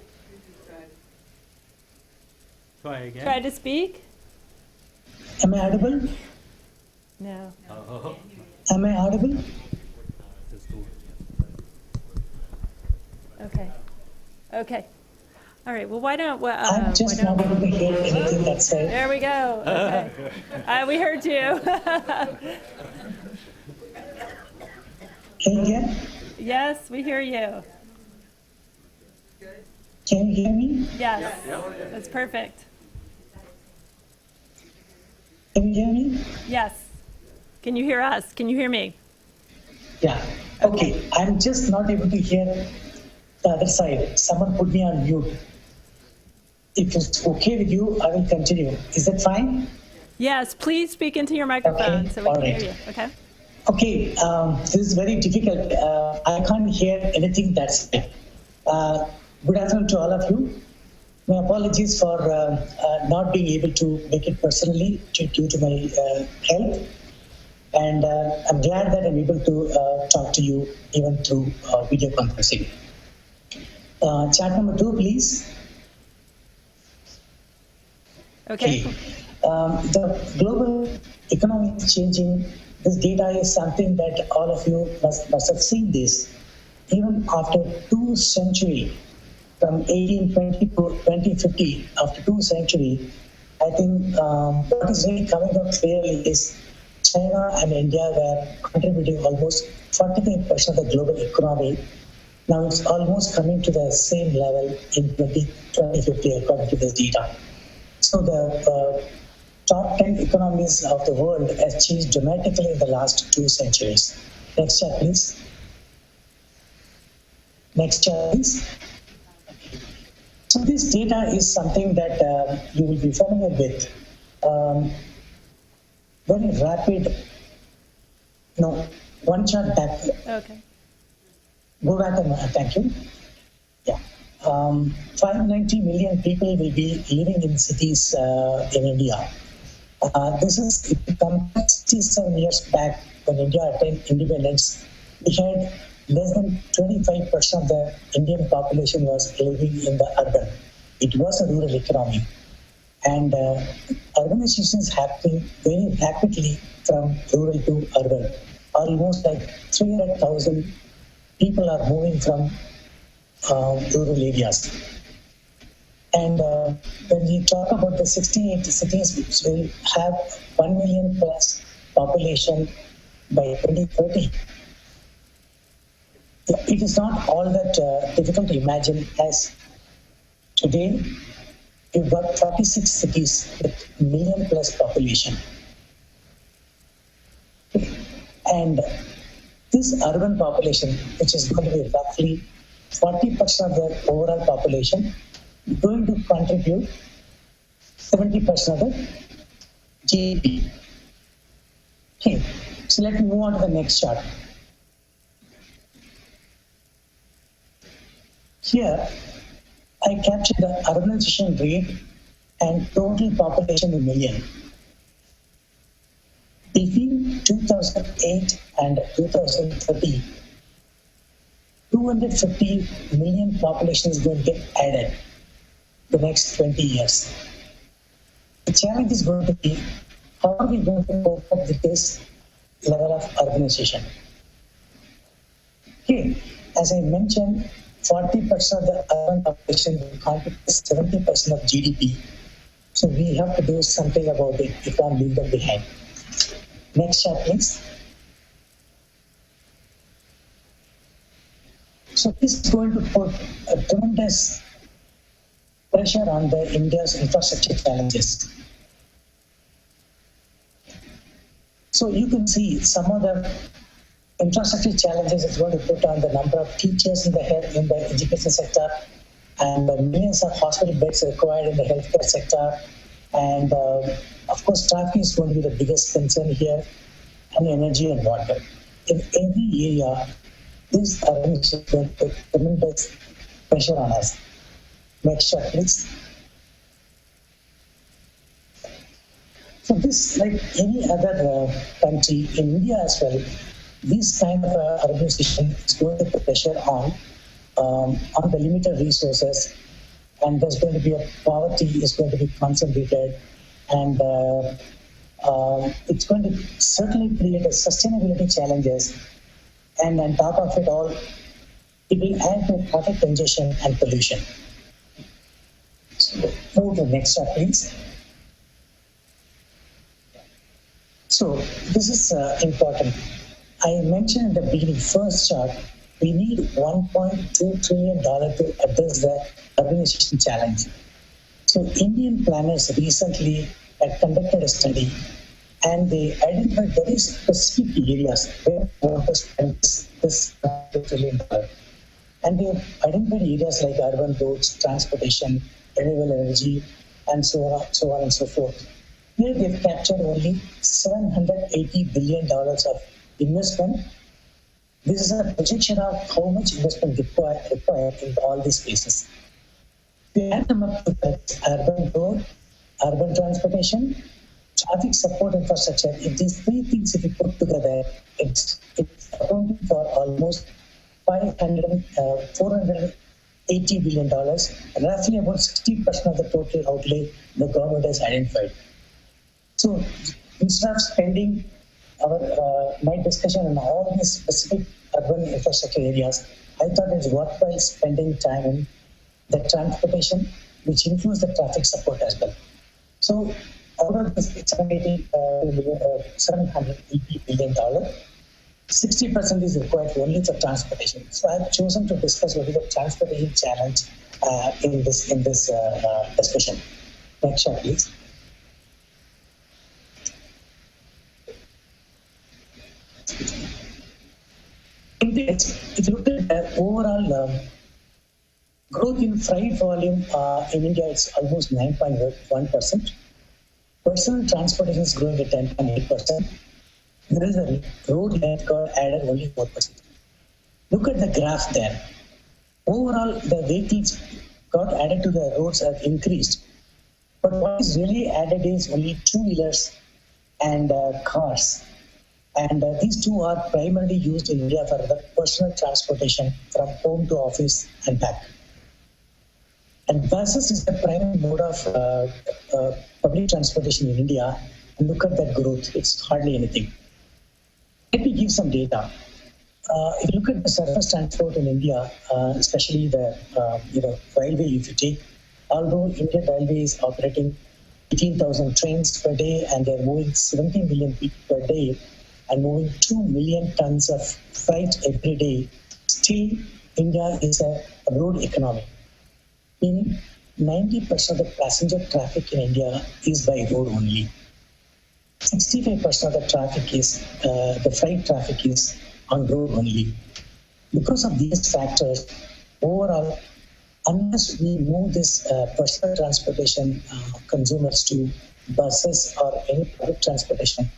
Try again. Try to speak? Am I audible? No. Am I audible? Okay. Okay. All right, well, why don't, I'm just not able to hear anything that's said. there we go. Okay. We heard you. Can you hear? Yes, we hear you. Can you hear me? Yes, that's perfect. Can you hear me? Yes. Can you hear us? Can you hear me? Yeah. Okay. I'm just not able to hear the other side. Someone put me on mute. If it's okay with you, I will continue. Is that fine? Yes, please speak into your microphone Okay, so we can all right. hear you. Okay. Okay. This is very difficult. I can't hear anything that's said. Good afternoon to all of you. My apologies for not being able to make it personally due to my health. And I'm glad that I'm able to talk to you even through video conferencing. Chart number 2, please. Okay. The global economy is changing. This data is something that all of you must have seen this. Even after 2 centuries, from 1820 to 2050, after 2 centuries, I think what is really coming out clearly is China and India were contributing almost 45% of the global economy. Now it's almost coming to the same level in 2050 according to this data. So the top 10 economies of the world has changed dramatically in the last 2 centuries. Next chart, please. Next chart, please. So this data is something that you will be familiar with. Very rapid. No, one chart back. Okay. Go back and thank you. Yeah. 590 million people will be living in cities in India. This is, if you compare 67 years back when India attained independence, we had less than 25% of the Indian population was living in the urban. It was a rural economy. And urbanization is happening very rapidly from rural to urban. Almost like 300,000 people are moving from rural areas. And when we talk about the 68 cities which will have 1 million plus population by 2030, it is not all that difficult to imagine, as today you've got 46 cities with million plus population. And this urban population, which is going to be roughly 40% of the overall population, is going to contribute 70% of the GDP. Okay, so let me move on to the next chart. Here, I captured the urbanization rate and total population in million. Between 2008 and 2030, 250 million population is going to get added the next 20 years. The challenge is going to be, how are we going to cope up with this level of urbanization? Okay, as I mentioned, 40% of the urban population will contribute 70% of GDP. So we have to do something about it. We can't leave them behind. Next chart, please. So this is going to put a tremendous pressure on the India's infrastructure challenges. So you can see some of the infrastructure challenges it's going to put on the number of teachers in the education sector, and the millions of hospital beds required in the healthcare sector. And of course, traffic is going to be the biggest concern here, and energy and water. In every area, this urbanization is going to put tremendous pressure on us. Next chart, please. So this, like any other country, in India as well, this kind of urbanization is going to put pressure on the limited resources, and there's going to be poverty is going to be concentrated, and it's going to certainly create a sustainability challenges, and on top of it all, it will add to traffic congestion and pollution. So move to the next chart, please. So this is important. I mentioned in the beginning, first chart, we need $1.2 trillion to address the urbanization challenge. So Indian planners recently had conducted a study and they identified very specific areas where we want to spend this $1 trillion. And they identified areas like urban roads, transportation, renewable energy, and so on and so forth. Here they've captured only $780 billion of investment. This is a projection of how much investment required in all these places. We add them up to that urban road, urban transportation, traffic support infrastructure. If these three things, if you put together, it's accounting for almost $480 billion, roughly about 60% of the total outlay the government has identified. So instead of spending my discussion on all these specific urban infrastructure areas, I thought it's worthwhile spending time in the transportation, which includes the traffic support as well. So out of this $780 billion, 60% is required only for transportation. So I've chosen to discuss what is the transportation challenge in this discussion. Next slide, please. If you look at the overall growth in freight volume in India, it's almost 9.1%. Personal transportation is growing at 10.8%. There is a road length got added only 4%. Look at the graph there. Overall, the vehicles got added to the roads have increased. But what is really added is only two-wheelers and cars. And these two are primarily used in India for the personal transportation from home to office and back. And buses is the primary mode of public transportation in India. And look at that growth, it's hardly anything. Let me give some data. If you look at the surface transport in India, especially the railway, if you take, although Indian Railway is operating 18,000 trains per day and they're moving 70 million people per day and moving 2 million tons of freight every day, still India is a road economy. Meaning 90% of the passenger traffic in India is by road only. 65% of the traffic is, the freight traffic is on road only. Because of these factors, overall, unless we move this personal transportation consumers to buses or any public transportation,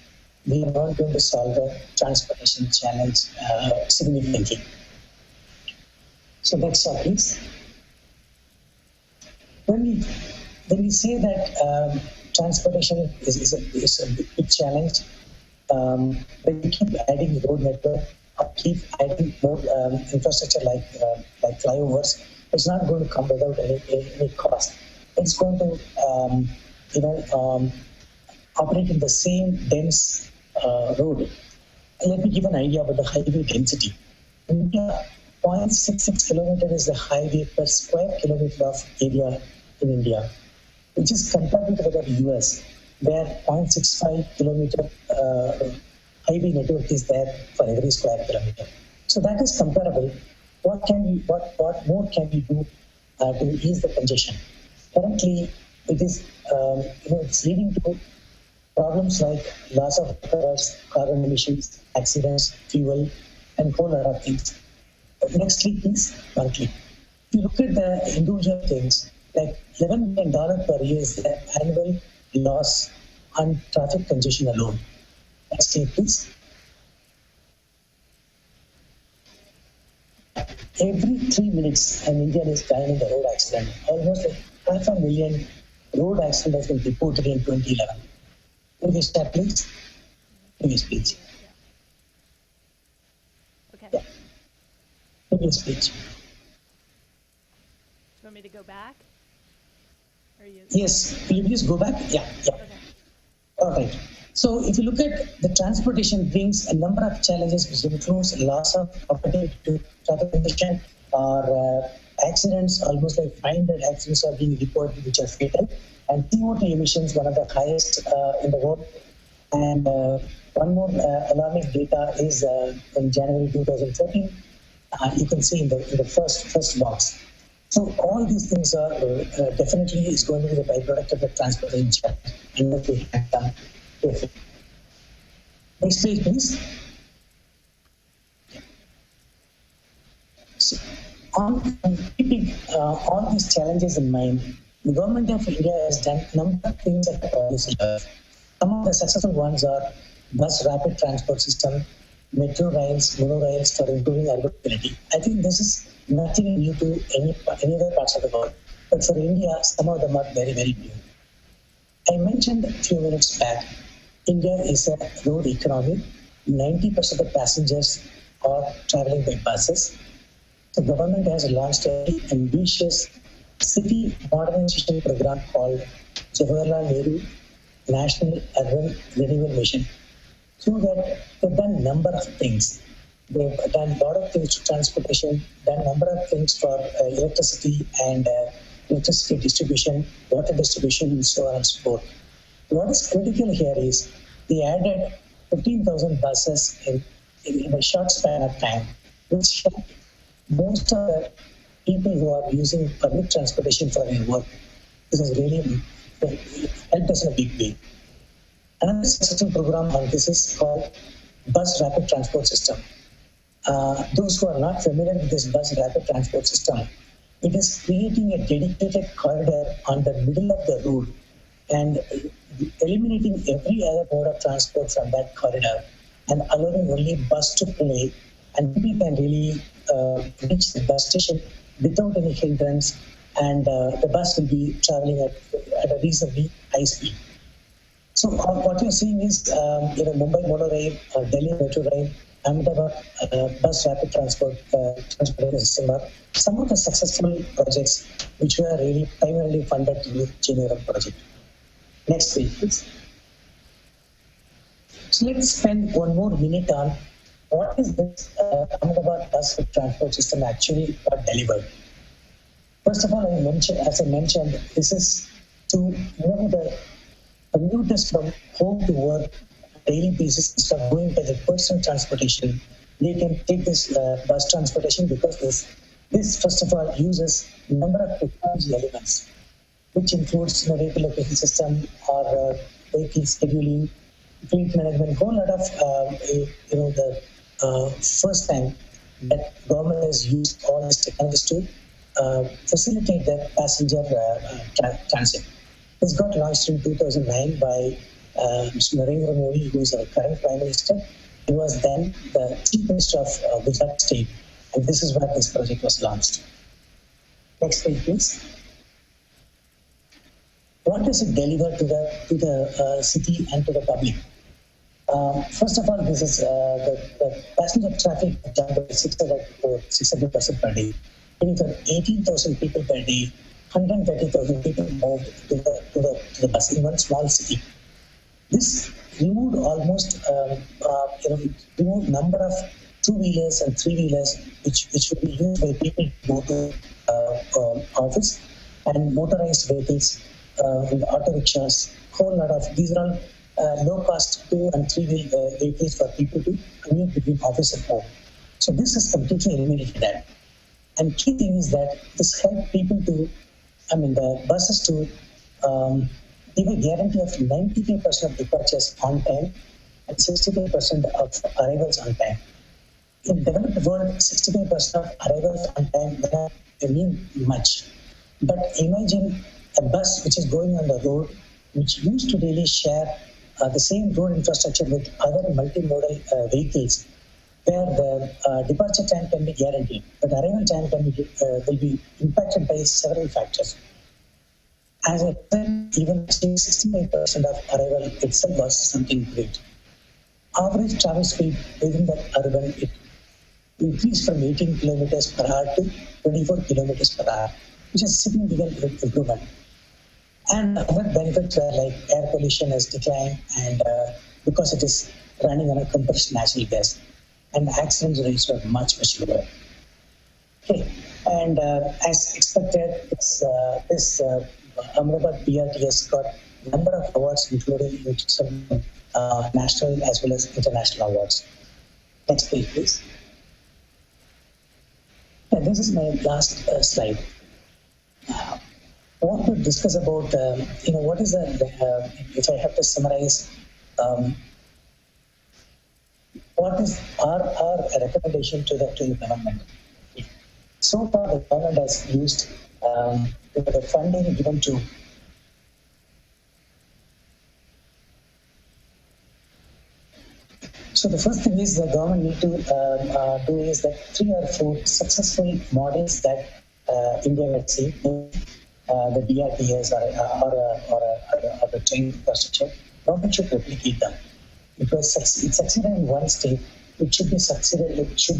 we are not going to solve the transportation challenge significantly. So next slide, please. When we say that transportation is a big challenge, when we keep adding road network or keep adding more infrastructure like flyovers, it's not going to come without any cost. It's going to operate in the same dense road. Let me give an idea about the highway density. In India, 0.66 kilometer is the highway per square kilometer of area in India, which is comparable to the US, where 0.65 kilometer highway network is there for every square kilometer. So that is comparable. What more can we do to ease the congestion? Currently, it is it's leading to problems like loss of cars, carbon emissions, accidents, fuel, and whole lot of things. Next click, please. One click. If you look at the individual things, like $11 million per year is the annual loss on traffic congestion alone. Next click, please. Every 3 minutes, an Indian is dying in the road accident. Almost like 500,000 road accidents have been reported in 2011. Previous step, please. Previous page. Okay. Yeah. Previous page. Do you want me to go back? Or you? Yes. Will you please go back? Yeah. Okay. All right. So if you look at the transportation brings a number of challenges which includes loss of opportunity to traffic congestion or accidents, almost like 500 accidents are being reported which are fatal, and CO2 emissions, one of the highest in the world. And one more alarming data is in January 2014. You can see in the first box. So all these things are definitely is going to be the byproduct of the transportation challenge, and that we have done carefully. Next page, please. So, on keeping all these challenges in mind, the government of India has done a number of things at the policy level. Some of the successful ones are bus rapid transport system, metro rails, monorails for improving urban mobility. I think this is nothing new to any other parts of the world, but for India, some of them are very, very new. I mentioned a few minutes back, India is a road economy. 90% of the passengers are traveling by buses. The government has launched an ambitious city modernization program called Jawaharlal Nehru National Urban Renewal Mission. Through that, they've done a number of things. They've done a lot of things to transportation, done a number of things for electricity and electricity distribution, water distribution, and so on and so forth. What is critical here is they added 15,000 buses in a short span of time, which helped most of the people who are using public transportation for their work. This has really helped us in a big way. Another successful program on this is called Bus Rapid Transport System. Those who are not familiar with this Bus Rapid Transport System, it is creating a dedicated corridor on the middle of the road and eliminating every other mode of transport from that corridor and allowing only bus to play, and people can really reach the bus station without any hindrance, and the bus will be traveling at a reasonably high speed. So what you're seeing is, Mumbai monorail, Delhi metro rail, Ahmedabad bus rapid transport system are some of the successful projects which were really primarily funded through the GNRM project. Next page, please. So let's spend one more minute on what is this Ahmedabad bus transport system actually delivered. First of all, as I mentioned, this is to move the commuters from home to work on a daily basis instead of going by the personal transportation. They can take this bus transportation because this first of all uses a number of technology elements, which includes vehicle location system or vehicle scheduling, fleet management, whole lot of the first time that government has used all these technologies to facilitate the passenger transit. This got launched in 2009 by Mr. Narendra Modi, who is our current Prime Minister. He was then the Chief Minister of Gujarat State, and this is where this project was launched. Next page, please. What does it deliver to the city and to the public? First of all, this is the passenger traffic jumped by 600% per day. Meaning for 18,000 people per day, 130,000 people moved to the bus in one small city. This removed almost removed number of two-wheelers and three-wheelers which would be used by people to go to office, and motorized vehicles, and auto rickshaws. Whole lot of these are all low-cost two and three-wheel vehicles for people to commute between office and home. So this has completely eliminated that. And key thing is that this helped people the buses to give a guarantee of 95% of departures on time and 65% of arrivals on time. In the developed world, 65% of arrivals on time may not mean much. But imagine a bus which is going on the road, which used to really share the same road infrastructure with other multimodal vehicles, where the departure time can be guaranteed, but arrival time will be impacted by several factors. As I said, even 65% of arrival itself was something great. Average travel speed within the urban it increased from 18 kilometers per hour to 24 kilometers per hour, which is significant improvement. And other benefits were like air pollution has declined, and because it is running on a compressed natural gas, and accident rates were much, much lower. Okay, And as expected, this Ahmedabad BRTS got a number of awards, including some national as well as international awards. Next page, please. And this is my last slide. I want to discuss about, what is if I have to summarize, what is our recommendation to the government? So far, the government has used the funding given to So the first thing is the government need to do is that 3 or 4 successful models that India had seen, the BRTS or the train infrastructure, government should replicate them. Because it succeeded in one state, it should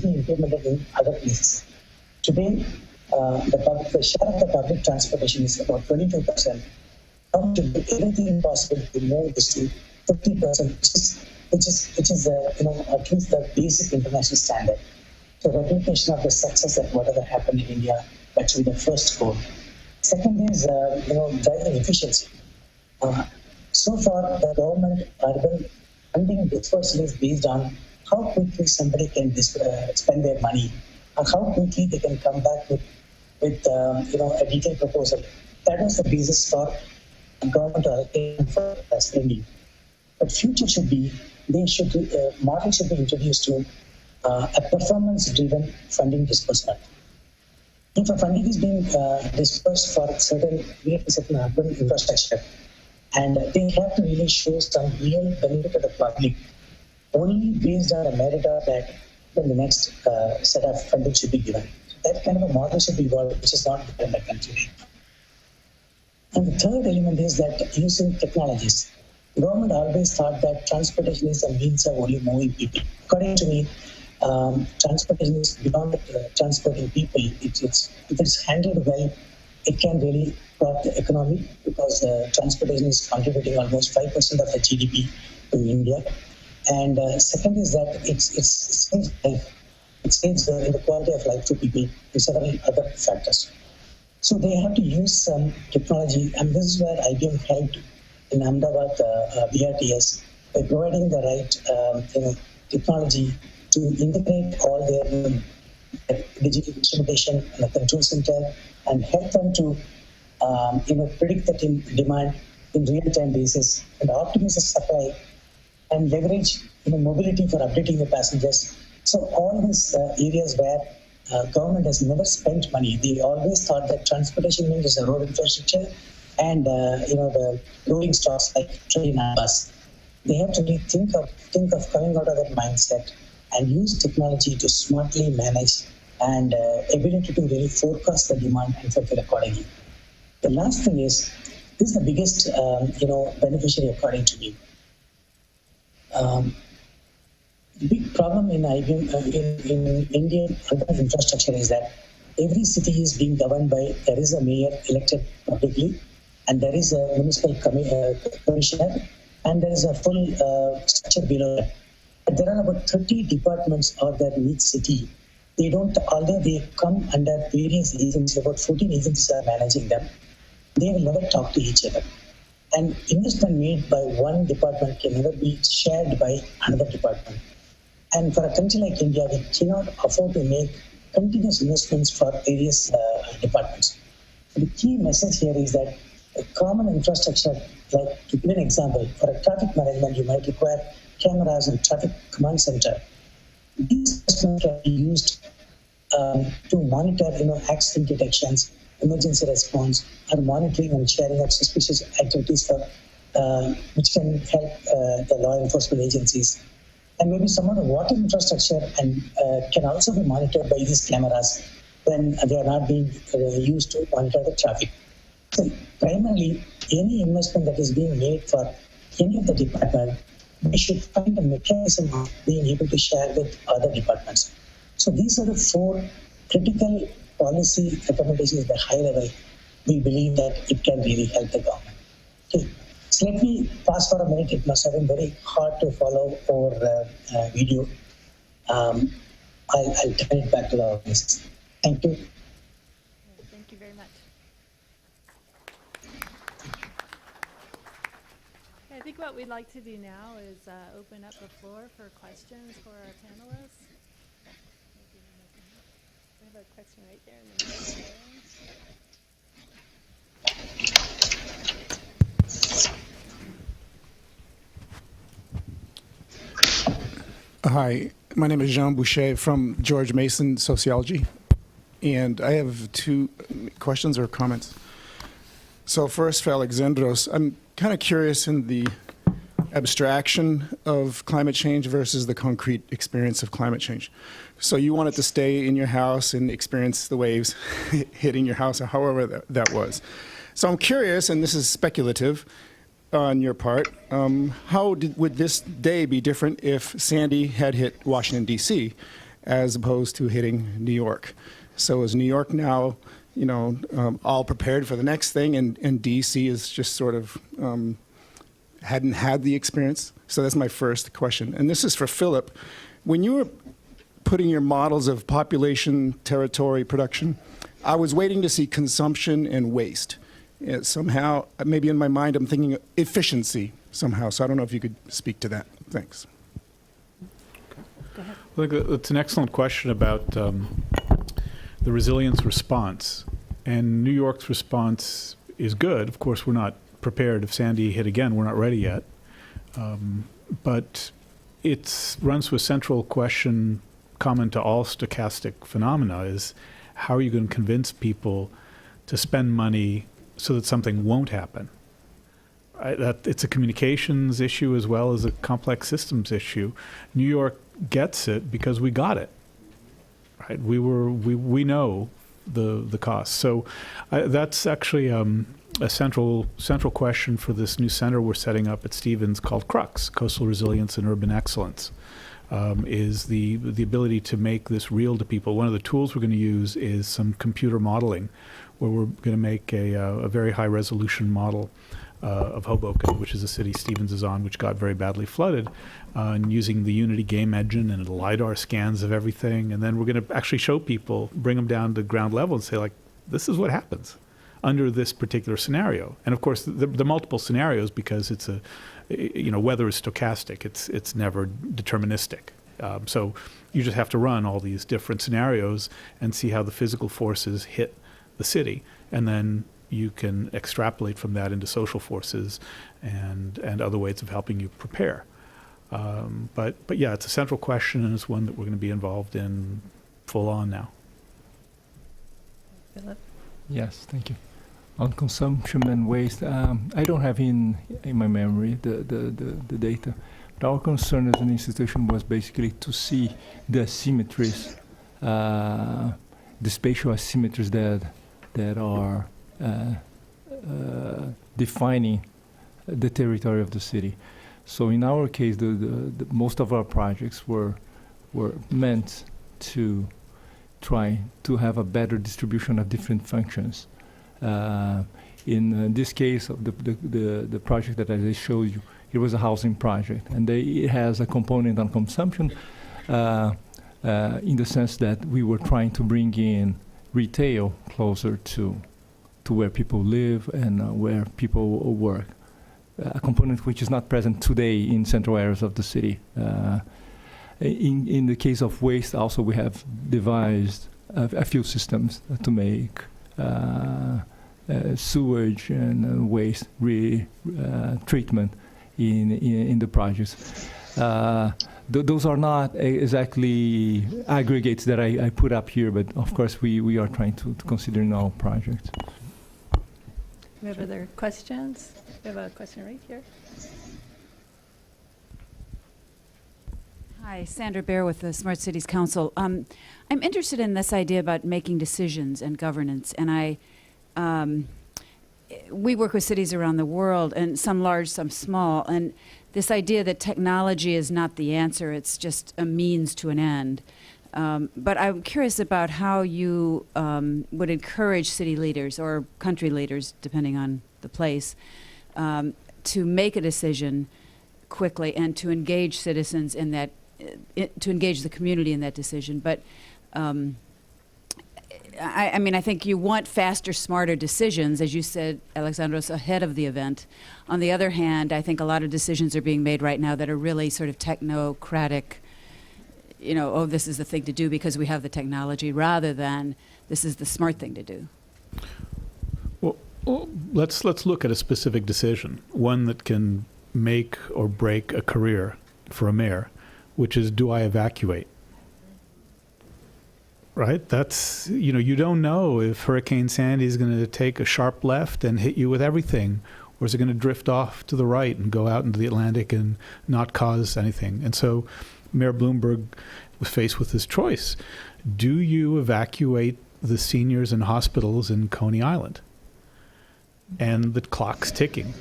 be implemented in other places. Today, the share of the public transportation is about 22%. Government should do everything possible to move this to 50%, which is at least the basic international standard. So replication of the success that whatever happened in India, that should be the first goal. Second is driving efficiency. So far, the government urban funding dispersal is based on how quickly somebody can spend their money, and how quickly they can come back with a detailed proposal. That was the basis for government allocation for spending. But future should be, model should be introduced to a performance-driven funding disbursement. If a funding is being dispersed for certain urban infrastructure, and they have to really show some real benefit to the public, only based on a merit of that, then the next set of funding should be given. That kind of a model should be evolved, which is not there in the country. And the third element is that using technologies. The government always thought that transportation is a means of only moving people. According to me, transportation is beyond transporting people. If it's handled well, it can really prop the economy, because transportation is contributing almost 5% of the GDP to India. And second is that it saves life. It saves in the quality of life to people and several other factors. So they have to use some technology, and this is where IBM helped in Ahmedabad BRTS by providing the right technology to integrate all their digital instrumentation and the control center, and help them to predict the demand in real-time basis and optimize the supply and leverage mobility for updating the passengers. So all these areas where government has never spent money. They always thought that transportation means is a road infrastructure and the rolling stocks like train and bus. They have to really think of coming out of that mindset and use technology to smartly manage and ability to really forecast the demand and fulfill accordingly. The last thing is, this is the biggest beneficiary according to me. The big problem in in Indian urban infrastructure is that every city is being governed by, there is a mayor elected publicly, and there is a municipal commissioner, and there is a full structure below that. But there are about 30 departments out there in each city. Although they come under various agencies, about 14 agencies are managing them, they will never talk to each other. And investment made by one department can never be shared by another department. And for a country like India, we cannot afford to make continuous investments for various departments. So the key message here is that a common infrastructure, like to give an example, for a traffic management, you might require cameras and traffic command center. These investments can be used to monitor, accident detections, emergency response, or monitoring and sharing of suspicious activities which can help the law enforcement agencies. And maybe some of the water infrastructure and can also be monitored by these cameras when they are not being used to monitor the traffic. So primarily, any investment that is being made for any of the department, we should find a mechanism of being able to share with other departments. So these are the 4 critical policy recommendations at the high level. We believe that it can really help the government. Okay. So let me pause for a minute. It must have been very hard to follow over video. I'll turn it back to the audience. Thank you. what we'd like to do now is open up the floor for questions for our panelists. We have a question right there in the middle there. Hi, my name is Jean Boucher from George Mason Sociology, and I have two questions or comments. So first, for Alexandros, I'm kind of curious in the abstraction of climate change versus the concrete experience of climate change. So you wanted to stay in your house and experience the waves hitting your house, or however that was. So I'm curious, and this is speculative on your part, would this day be different if Sandy had hit Washington, D.C., as opposed to hitting New York? So is New York now, all prepared for the next thing, and D.C. is just sort of hadn't had the experience? So that's my first question. And this is for Philip. When you were putting your models of population, territory, production, I was waiting to see consumption and waste. Somehow, maybe in my mind, I'm thinking efficiency somehow. So I don't know if you could speak to that. Thanks. Go ahead. I think it's an excellent question about the resilience response. And New York's response is good. Of course, we're not prepared. If Sandy hit again, we're not ready yet. But it runs to a central question common to all stochastic phenomena is how are you going to convince people to spend money so that something won't happen? It's a communications issue as well as a complex systems issue. New York gets it because we got it. Right? We know the cost. So that's actually a central question for this new center we're setting up at Stevens called CRUX, Coastal Resilience and Urban Excellence. Is the ability to make this real to people. One of the tools we're going to use is some computer modeling, where we're going to make a very high resolution model of Hoboken, which is a city Stevens is on, which got very badly flooded, and using the Unity game engine and LiDAR scans of everything. And then we're going to actually show people, bring them down to ground level and say, like, this is what happens under this particular scenario. And of course, the multiple scenarios, because it's weather is stochastic. It's never deterministic. So you just have to run all these different scenarios and see how the physical forces hit the city, and then you can extrapolate from that into social forces and other ways of helping you prepare. But yeah, it's a central question, and it's one that we're going to be involved in full on now. Philip? Yes, thank you. On consumption and waste, I don't have in my memory the data. But our concern as an institution was basically to see the asymmetries, the spatial asymmetries that are defining the territory of the city. So in our case, the most of our projects were meant to try to have a better distribution of different functions. In this case of the project that I just showed you, it was a housing project, and it has a component on consumption in the sense that we were trying to bring in retail closer to where people live and where people work. A component which is not present today in central areas of the city. In the case of waste, also we have devised a few systems to make sewage and waste treatment in the projects. Those are not exactly aggregates that I put up here, but of course we are trying to consider in all projects. We have other questions? We have a question right here. Hi, Sandra Baer with the Smart Cities Council. I'm interested in this idea about making decisions and governance, and we work with cities around the world, and some large, some small, and this idea that technology is not the answer, it's just a means to an end. But I'm curious about how you would encourage city leaders or country leaders, depending on the place, to make a decision quickly and to engage citizens in that, to engage the community in that decision. But I mean, I think you want faster, smarter decisions, as you said, Alexandros, ahead of the event. On the other hand, I think a lot of decisions are being made right now that are really sort of technocratic, you know, oh, this is the thing to do because we have the technology, rather than this is the smart thing to do. Well, let's look at a specific decision, one that can make or break a career for a mayor, which is, do I evacuate? Right? That's, you know, you don't know if Hurricane Sandy is going to take a sharp left and hit you with everything, or is it going to drift off to the right and go out into the Atlantic and not cause anything? And so Mayor Bloomberg was faced with this choice. Do you evacuate the seniors in hospitals in Coney Island? And the clock's ticking.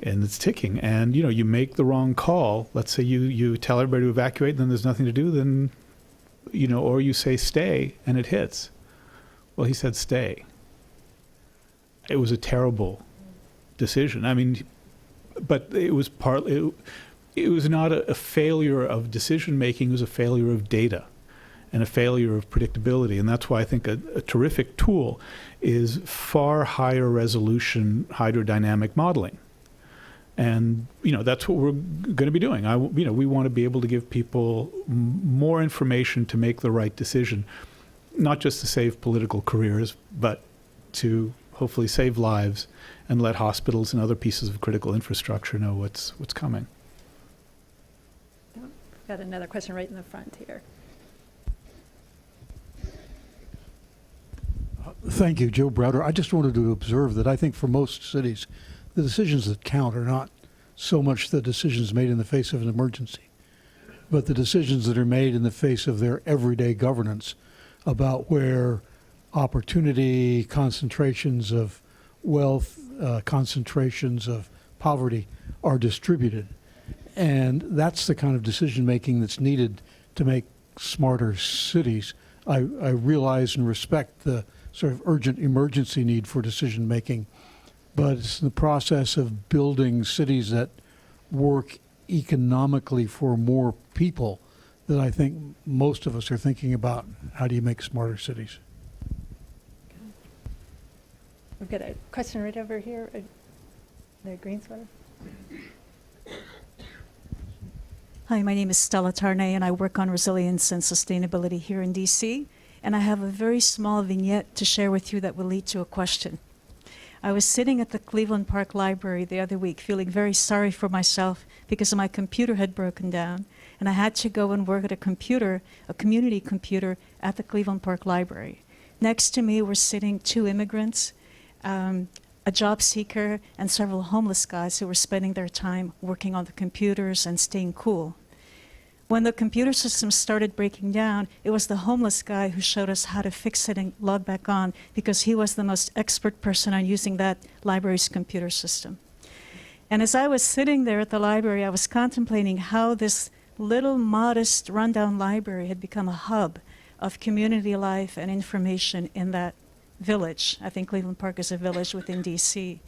And it's ticking. And, you know, you make the wrong call. Let's say you tell everybody to evacuate, then there's nothing to do, then, you know, or you say stay, and it hits. Well, he said stay. It was a terrible decision. I mean, but it was partly, it was not a failure of decision making, it was a failure of data and a failure of predictability. And that's why I think a terrific tool is far higher resolution hydrodynamic modeling. And, you know, that's what we're going to be doing. You know, we want to be able to give people more information to make the right decision, not just to save political careers, but to hopefully save lives and let hospitals and other pieces of critical infrastructure know what's coming. Got another question right in the front here. Thank you, Joe Browder. I just wanted to observe that I think for most cities, the decisions that count are not so much the decisions made in the face of an emergency, but the decisions that are made in the face of their everyday governance about where opportunity, concentrations of wealth, concentrations of poverty are distributed. And that's the kind of decision making that's needed to make smarter cities. I realize and respect the sort of urgent emergency need for decision making, but it's the process of building cities that work economically for more people that I think most of us are thinking about. How do you make smarter cities? We've got a question right over here. The green sweater. Hi, my name is Stella Tarnay, and I work on resilience and sustainability here in DC. And I have a very small vignette to share with you that will lead to a question. I was sitting at the Cleveland Park Library the other week feeling very sorry for myself because my computer had broken down, and I had to go and work at a community computer at the Cleveland Park Library. Next to me were sitting two immigrants, a job seeker, and several homeless guys who were spending their time working on the computers and staying cool. When the computer system started breaking down, it was the homeless guy who showed us how to fix it and log back on because he was the most expert person on using that library's computer system. And as I was sitting there at the library, I was contemplating how this little modest rundown library had become a hub of community life and information in that village. I think Cleveland Park is a village within DC.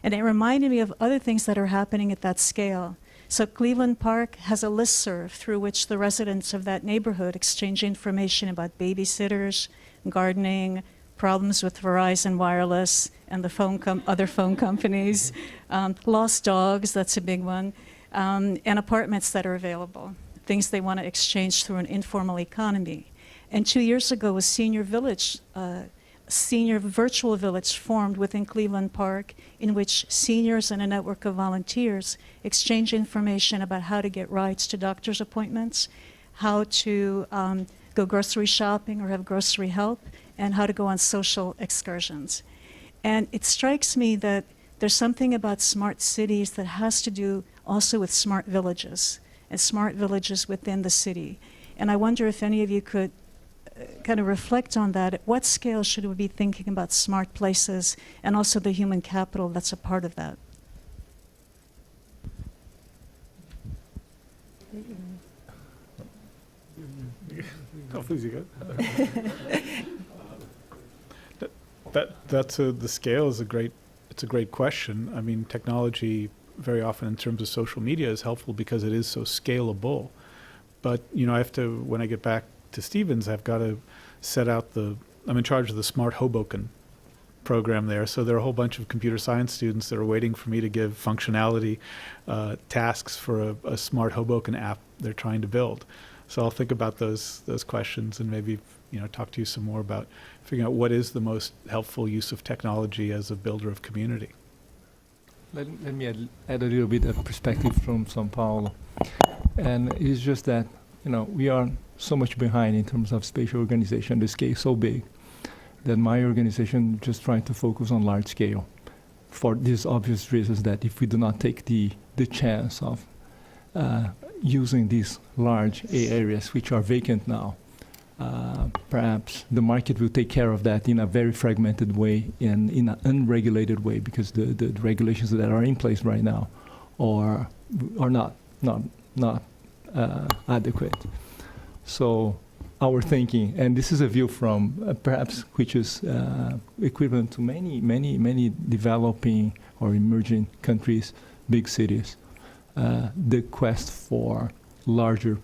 And it reminded me of other things that are happening at that scale. So Cleveland Park has a listserv through which the residents of that neighborhood exchange information about babysitters, gardening, problems with Verizon Wireless and the other phone companies, lost dogs, that's a big one, and apartments that are available, things they want to exchange through an informal economy. And 2 years ago, a senior virtual village formed within Cleveland Park in which seniors and a network of volunteers exchange information about how to get rides to doctor's appointments, how to go grocery shopping or have grocery help, and how to go on social excursions. And it strikes me that there's something about smart cities that has to do also with smart villages and smart villages within the city. And I wonder if any of you could kind of reflect on that. At what scale should we be thinking about smart places and also the human capital that's a part of that? Oh, please, you go. The scale is it's a great question. I mean, technology very often in terms of social media is helpful because it is so scalable. But, you know, when I get back to Stevens, I've got to set out the I'm in charge of the Smart Hoboken program there. So there are a whole bunch of computer science students that are waiting for me to give functionality tasks for a Smart Hoboken app they're trying to build. So I'll think about those questions and maybe talk to you some more about figuring out what is the most helpful use of technology as a builder of community. Let me add a little bit of perspective from São Paulo. And it's just that, we are so much behind in terms of spatial organization. The scale is so big that my organization just trying to focus on large scale for these obvious reasons that if we do not take the chance of using these large areas which are vacant now, perhaps the market will take care of that in a very fragmented way and in an unregulated way, because the regulations that are in place right now are not adequate. So our thinking, and this is a view from perhaps which is equivalent to many developing or emerging countries, big cities, the quest for larger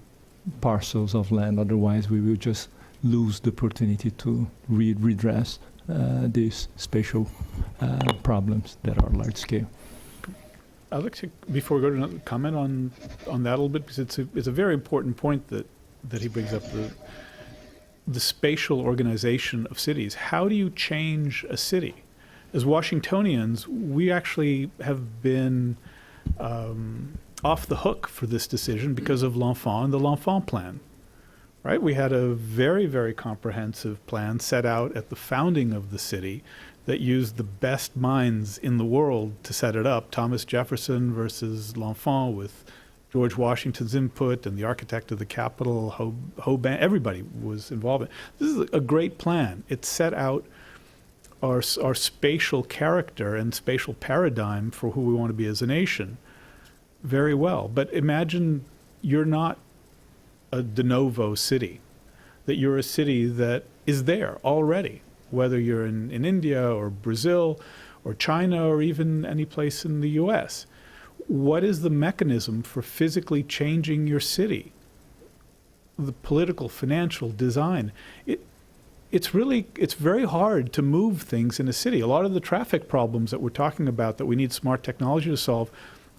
parcels of land, otherwise we will just lose the opportunity to redress these spatial problems that are large scale. Alex, before we go to another comment on that a little bit, because it's a very important point that he brings up, the spatial organization of cities. How do you change a city? As Washingtonians, we actually have been off the hook for this decision because of L'Enfant and the L'Enfant plan, right? We had a very, very comprehensive plan set out at the founding of the city that used the best minds in the world to set it up. Thomas Jefferson versus L'Enfant, with George Washington's input and the architect of the Capitol, Hoban, everybody was involved. This is a great plan. It set out our spatial character and spatial paradigm for who we want to be as a nation very well. But imagine you're not a de novo city, that you're a city that is there already, whether you're in India or Brazil or China or even any place in the US. What is the mechanism for physically changing your city? The political, financial design. It's very hard to move things in a city. A lot of the traffic problems that we're talking about that we need smart technology to solve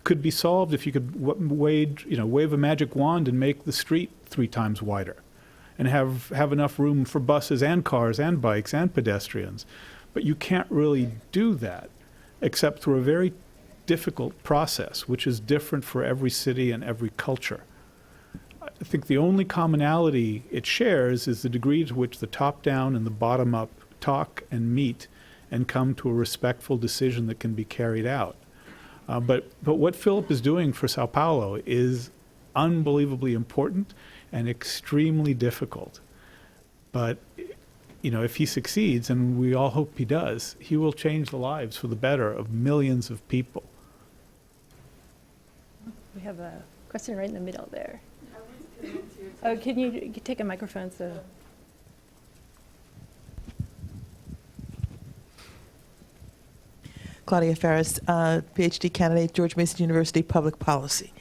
could be solved if you could wave a magic wand and make the street 3 times wider and have enough room for buses and cars and bikes and pedestrians. But you can't really do that except through a very difficult process, which is different for every city and every culture. I think the only commonality it shares is the degree to which the top-down and the bottom-up talk and meet and come to a respectful decision that can be carried out. But what Philip is doing for Sao Paulo is unbelievably important and extremely difficult. But if he succeeds, and we all hope he does, he will change the lives for the better of millions of people. We have a question right in the middle there. Oh, can you take a microphone so... Claudia Ferris, PhD candidate, George Mason University, Public Policy.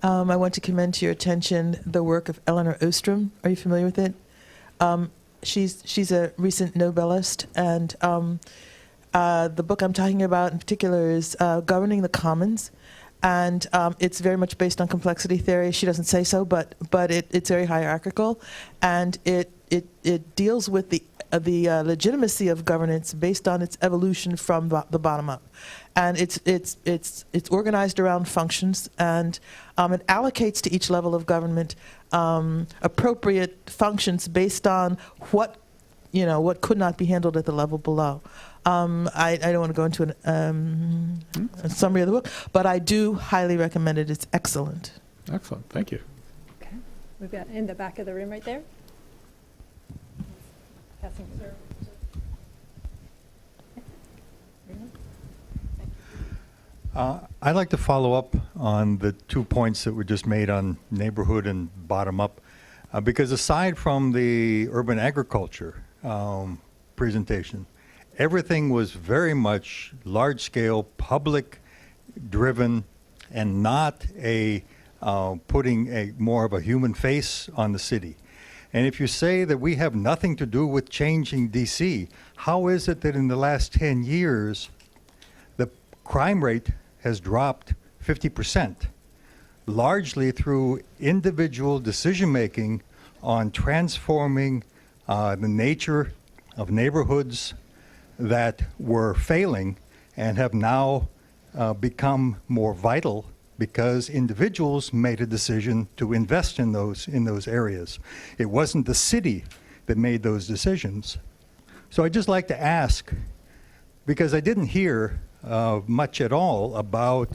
I want to commend to your attention the work of Elinor Ostrom. Are you familiar with it? She's a recent Nobelist, and the book I'm talking about in particular is Governing the Commons, and it's very much based on complexity theory. She doesn't say so, but it's very hierarchical, and it deals with the legitimacy of governance based on its evolution from the bottom up, and it's organized around functions, and it allocates to each level of government appropriate functions based on what could not be handled at the level below. I don't want to go into a summary of the book, but I do highly recommend it. It's excellent. Excellent, thank you. Okay, we've got in the back of the room right there. Passing. I'd like to follow up on the 2 points that were just made on neighborhood and bottom up, because aside from the urban agriculture presentation, everything was very much large scale, public driven, and not putting more of a human face on the city. And if you say that we have nothing to do with changing DC, how is it that in the last 10 years, the crime rate has dropped 50%, largely through individual decision-making on transforming the nature of neighborhoods that were failing and have now become more vital because individuals made a decision to invest in those areas. It wasn't the city that made those decisions. So I'd just like to ask, because I didn't hear much at all about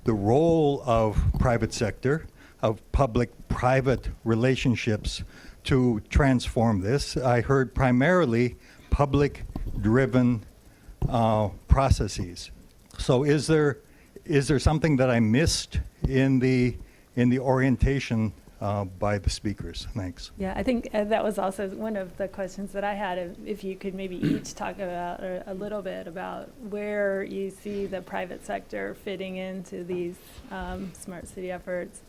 the role of private sector, of public-private relationships to transform this. I heard primarily public-driven processes. So is there something that I missed in the orientation by the speakers? Thanks. Yeah, I think that was also one of the questions that I had. If you could maybe each talk about a little bit about where you see the private sector fitting into these smart city efforts.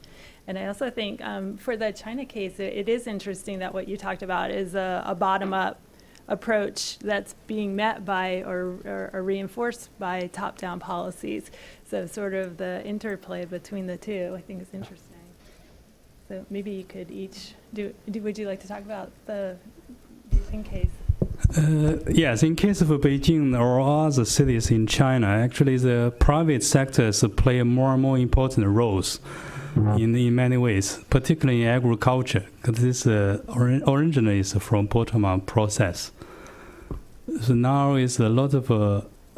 And I also think for the China case, it is interesting that what you talked about is a bottom-up approach that's being met by or reinforced by top-down policies. So sort of the interplay between the two, I think, is interesting. So maybe you could each would you like to talk about the Beijing case? Yes, in case of Beijing or other cities in China, actually the private sectors play more and more important roles in many ways, particularly in agriculture, because this originally is from bottom-up process. So now is a lot of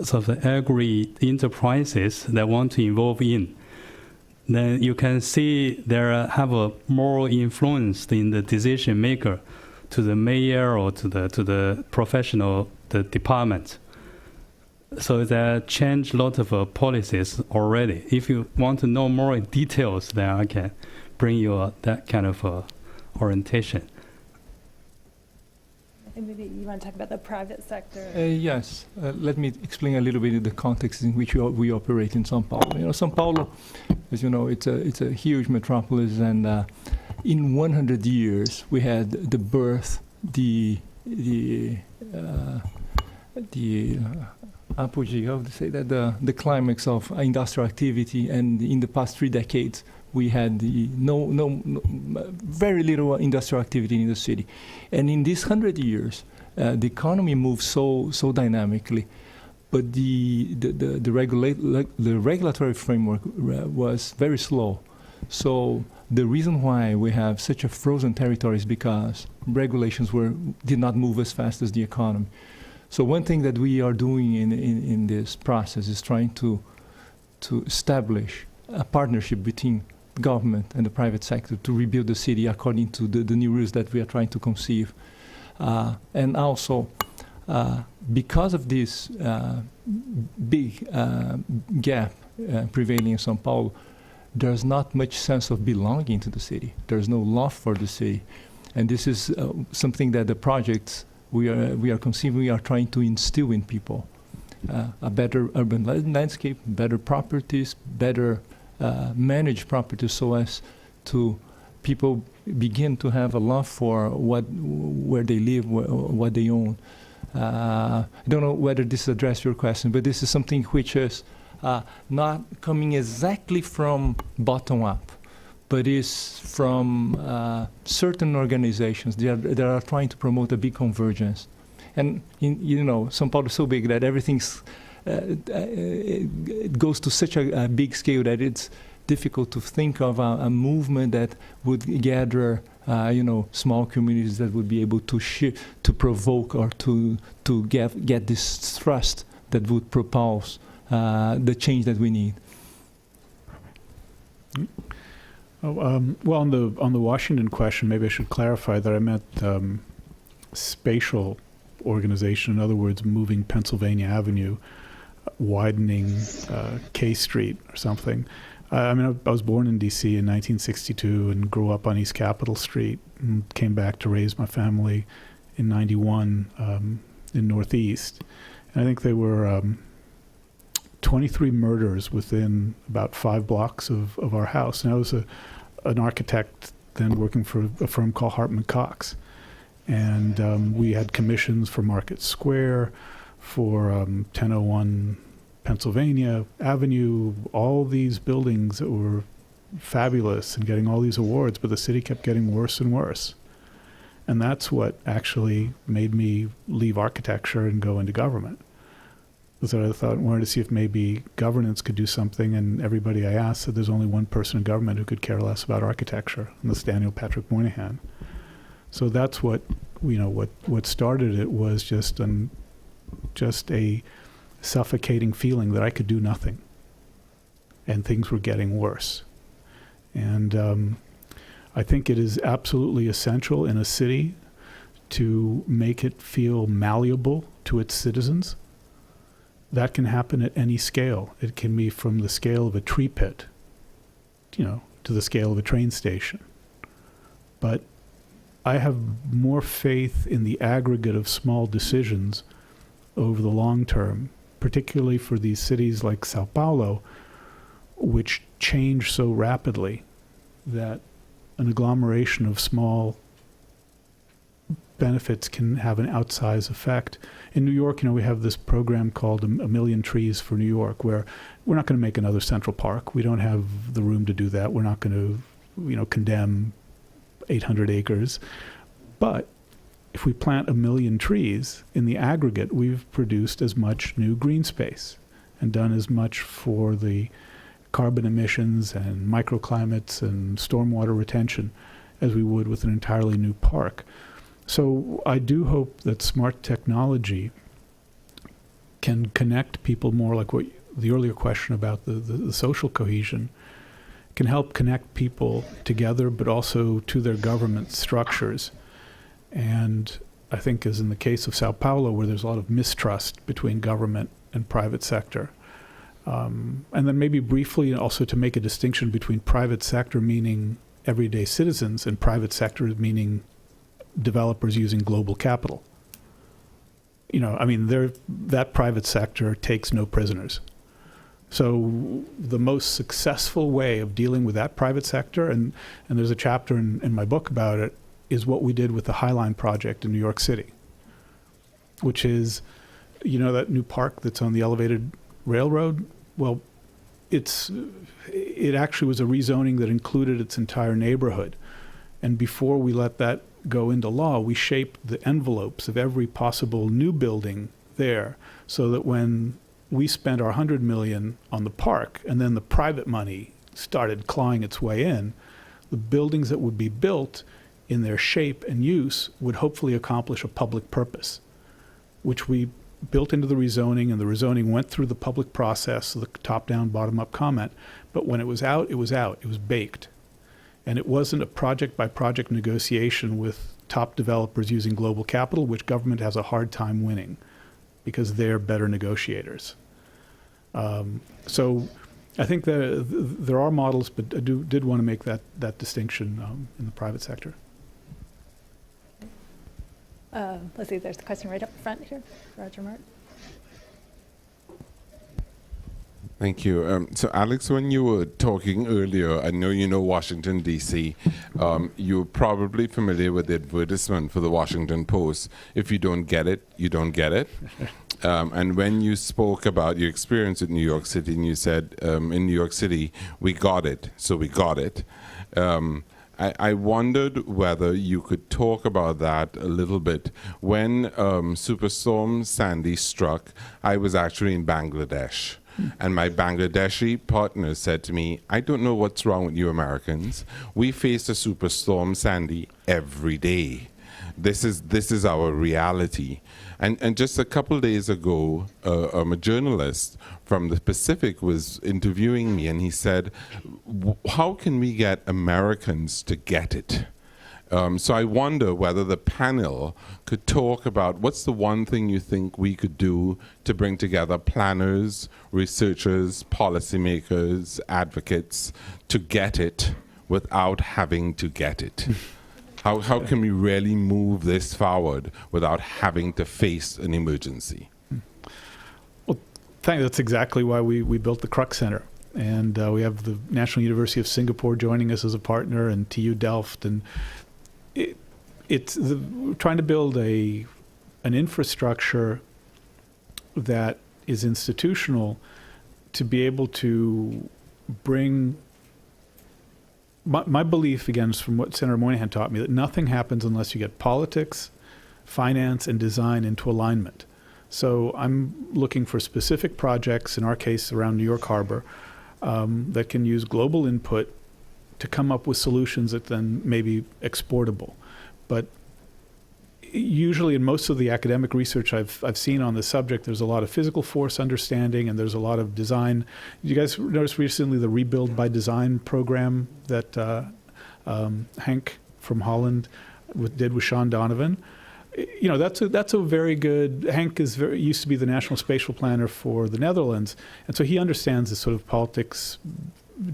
sort of agri-enterprises that want to involve in. Then you can see there have a more influence in the decision maker to the mayor or to the professional, the department. So that change a lot of policies already. If you want to know more details, then I can bring you that kind of orientation. And maybe you want to talk about the private sector. Yes, let me explain a little bit the context in which we operate in São Paulo. You know, São Paulo, as you know, it's a huge metropolis, and in 100 years we had the birth, the apogee, how to say that, the climax of industrial activity, and in the past 3 decades we had very little industrial activity in the city, and in these 100 years, the economy moved so dynamically, but the regulatory framework was very slow. So the reason why we have such a frozen territory is because regulations did not move as fast as the economy. So one thing that we are doing in this process is trying to establish a partnership between government and the private sector to rebuild the city according to the new rules that we are trying to conceive. And also, because of this big gap prevailing in São Paulo, there's not much sense of belonging to the city. There's no love for the city. And this is something that the projects we are conceiving, we are trying to instill in people. A better urban landscape, better properties, better managed properties, so as to people begin to have a love for where they live, what they own. I don't know whether this addressed your question, but this is something which is not coming exactly from bottom up, but is from certain organizations that are trying to promote a big convergence. And São Paulo is so big that everything's it goes to such a big scale that it's difficult to think of a movement that would gather small communities that would be able to provoke or to get this thrust that would propel the change that we need. Well, on the Washington question, maybe I should clarify that I meant spatial organization. In other words, moving Pennsylvania Avenue, widening K Street or something. I was born in D.C. in 1962 and grew up on East Capitol Street and came back to raise my family in 91 in Northeast. And I think there were 23 murders within about 5 blocks of our house. And I was an architect then working for a firm called Hartman Cox. And we had commissions for Market Square, for 1001 Pennsylvania Avenue, all these buildings that were fabulous and getting all these awards, but the city kept getting worse and worse. And that's what actually made me leave architecture and go into government. So I wanted to see if maybe governance could do something, and everybody I asked said there's only one person in government who could care less about architecture, and that's Daniel Patrick Moynihan. So that's what, what started it was just a suffocating feeling that I could do nothing, and things were getting worse. And I think it is absolutely essential in a city to make it feel malleable to its citizens. That can happen at any scale. It can be from the scale of a tree pit, to the scale of a train station. But I have more faith in the aggregate of small decisions over the long term, particularly for these cities like Sao Paulo, which change so rapidly that an agglomeration of small benefits can have an outsized effect. In New York, we have this program called A Million Trees for New York, where we're not going to make another Central Park. We don't have the room to do that. We're not going to, condemn 800 acres. But if we plant 1 million trees, in the aggregate, we've produced as much new green space and done as much for the carbon emissions and microclimates and stormwater retention as we would with an entirely new park. So I do hope that smart technology can connect people more, like what the earlier question about the social cohesion, can help connect people together, but also to their government structures. And I think, as in the case of Sao Paulo, where there's a lot of mistrust between government and private sector. And then maybe briefly also to make a distinction between private sector, meaning everyday citizens, and private sector meaning developers using global capital. That private sector takes no prisoners. So the most successful way of dealing with that private sector, and there's a chapter in my book about it, is what we did with the High Line project in New York City, which is, that new park that's on the elevated railroad. Well, it actually was a rezoning that included its entire neighborhood. And before we let that go into law, we shaped the envelopes of every possible new building there, so that when we spent our $100 million on the park, and then the private money started clawing its way in, the buildings that would be built in their shape and use would hopefully accomplish a public purpose, which we built into the rezoning, and the rezoning went through the public process, the top-down, bottom-up comment. But when it was out, it was out. It was baked. And it wasn't a project-by-project negotiation with top developers using global capital, which government has a hard time winning because they're better negotiators. So I think that there are models, but I did want to make that distinction in the private sector. Let's see, there's a question right up front here. Roger Martin. Thank you. So, Alex, when you were talking earlier, I know you know Washington, D.C. You're probably familiar with the advertisement for the Washington Post. If you don't get it, you don't get it. And when you spoke about your experience in New York City, and you said, in New York City, we got it, so we got it. I wondered whether you could talk about that a little bit. When Superstorm Sandy struck, I was actually in Bangladesh. And my Bangladeshi partner said to me, I don't know what's wrong with you Americans. We face a Superstorm Sandy every day. This is our reality. And just a couple days ago, a journalist from the Pacific was interviewing me, and he said, how can we get Americans to get it? So I wonder whether the panel could talk about what's the one thing you think we could do to bring together planners, researchers, policymakers, advocates to get it without having to get it. How can we really move this forward without having to face an emergency? Well, that's exactly why we built the Crux Center. And we have the National University of Singapore joining us as a partner, and TU Delft. And we're trying to build an infrastructure that is institutional to be able to bring my belief, again, is from what Senator Moynihan taught me, that nothing happens unless you get politics, finance, and design into alignment. So I'm looking for specific projects, in our case around New York Harbor, that can use global input to come up with solutions that then may be exportable. But usually in most of the academic research I've seen on the subject, there's a lot of physical force understanding, and there's a lot of design. You guys noticed recently the Rebuild by Design program that Henk from Holland did with Sean Donovan? You know, that's a very good. Henk used to be the national spatial planner for the Netherlands, and so he understands this sort of politics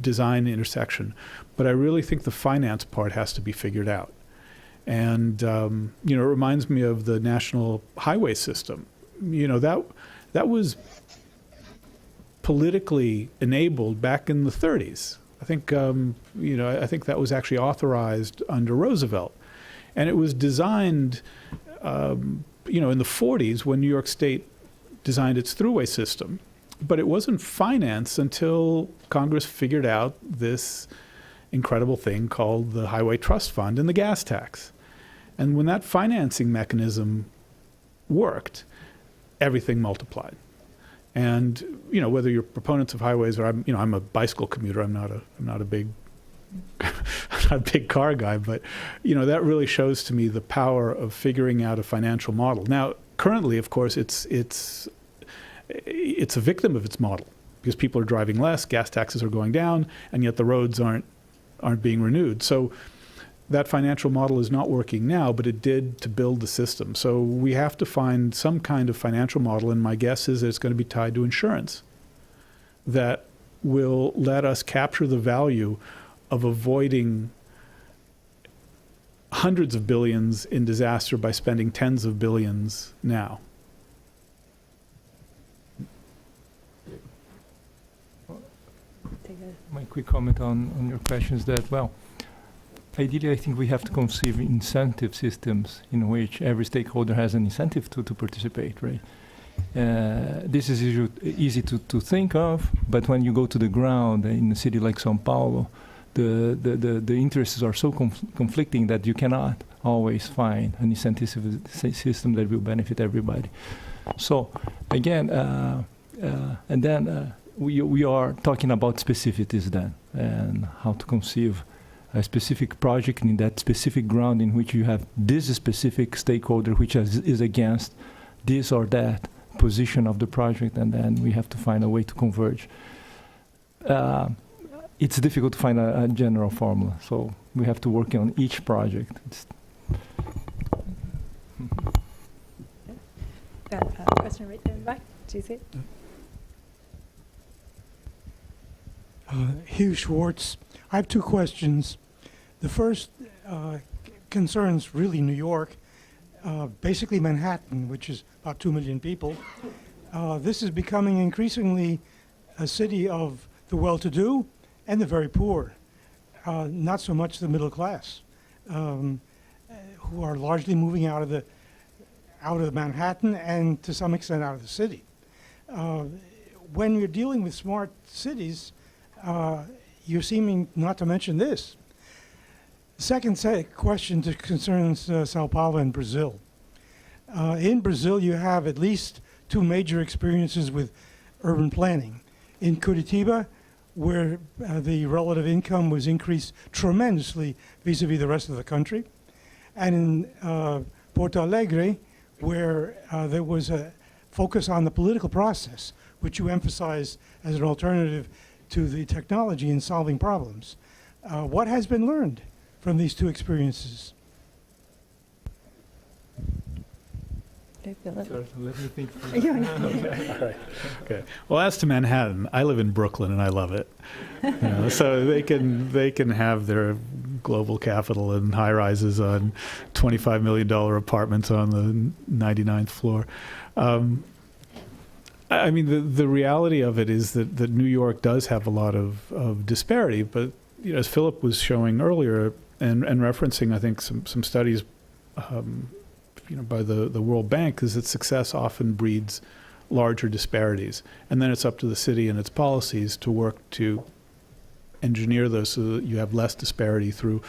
design intersection. But I really think the finance part has to be figured out. And you know, it reminds me of the national highway system. You know, that was politically enabled back in the 30s. I think you know, I think that was actually authorized under Roosevelt, and it was designed. You know, in the 40s when New York State designed its thruway system, but it wasn't financed until Congress figured out this incredible thing called the Highway Trust Fund and the gas tax. And when that financing mechanism worked, everything multiplied. And you know, whether you're proponents of highways or I'm a bicycle commuter, I'm not a big I'm not a big car guy, but you know, that really shows to me the power of figuring out a financial model. Now, currently, of course, it's a victim of its model because people are driving less, gas taxes are going down, and yet the roads aren't being renewed. So that financial model is not working now, but it did to build the system. So we have to find some kind of financial model, and my guess is that it's going to be tied to insurance that will let us capture the value of avoiding hundreds of billions in disaster by spending tens of billions now. My quick comment on your question is that, well, ideally I think we have to conceive incentive systems in which every stakeholder has an incentive to participate, right? This is easy to think of, but when you go to the ground in a city like São Paulo, the interests are so conflicting that you cannot always find an incentive system that will benefit everybody. So again, and then we are talking about specificities then, and how to conceive a specific project in that specific ground in which you have this specific stakeholder which is against this or that position of the project, and then we have to find a way to converge. It's difficult to find a general formula, so we have to work on each project. Got a question right there in the back. Do you see it? Hugh Schwartz. I have two questions. The first concerns really New York, basically Manhattan, which is about 2 million people. This is becoming increasingly a city of the well-to-do and the very poor, not so much the middle class, who are largely moving out of Manhattan and to some extent out of the city. When you're dealing with smart cities, you're seeming not to mention this. The second question concerns Sao Paulo and Brazil. In Brazil, you have at least two major experiences with urban planning. In Curitiba, where the relative income was increased tremendously vis-a-vis the rest of the country, and in Porto Alegre, where there was a focus on the political process, which you emphasized as an alternative to the technology in solving problems. What has been learned from these two experiences? Let me think. Okay. Well, as to Manhattan, I live in Brooklyn and I love it. You know, so they can have their global capital and high rises on $25 million apartments on the 99th floor. I mean, the reality of it is that New York does have a lot of disparity, but as Philip was showing earlier and referencing, I think, some studies by the World Bank, is that success often breeds larger disparities. And then it's up to the city and its policies to work to engineer those so that you have less disparity through,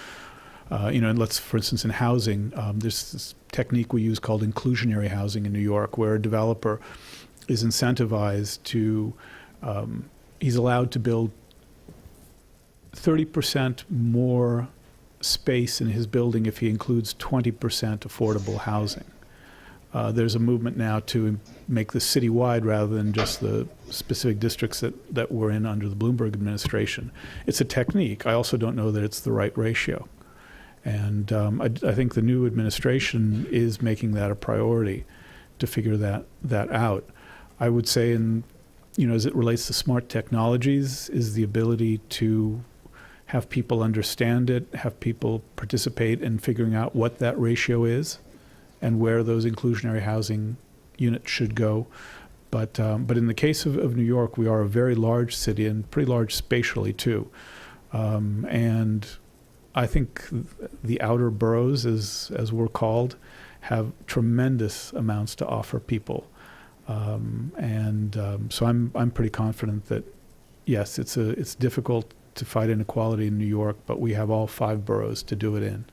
and let's, for instance, in housing, there's this technique we use called inclusionary housing in New York, where a developer is incentivized to, he's allowed to build 30% more space in his building if he includes 20% affordable housing. There's a movement now to make this citywide rather than just the specific districts that we're in under the Bloomberg administration. It's a technique. I also don't know that it's the right ratio. And I think the new administration is making that a priority to figure that out. I would say, as it relates to smart technologies, is the ability to have people understand it, have people participate in figuring out what that ratio is and where those inclusionary housing units should go. But in the case of New York, we are a very large city and pretty large spatially too. And I think the outer boroughs, as we're called, have tremendous amounts to offer people. So I'm pretty confident that, yes, it's difficult to fight inequality in New York, but we have all 5 boroughs to do it in.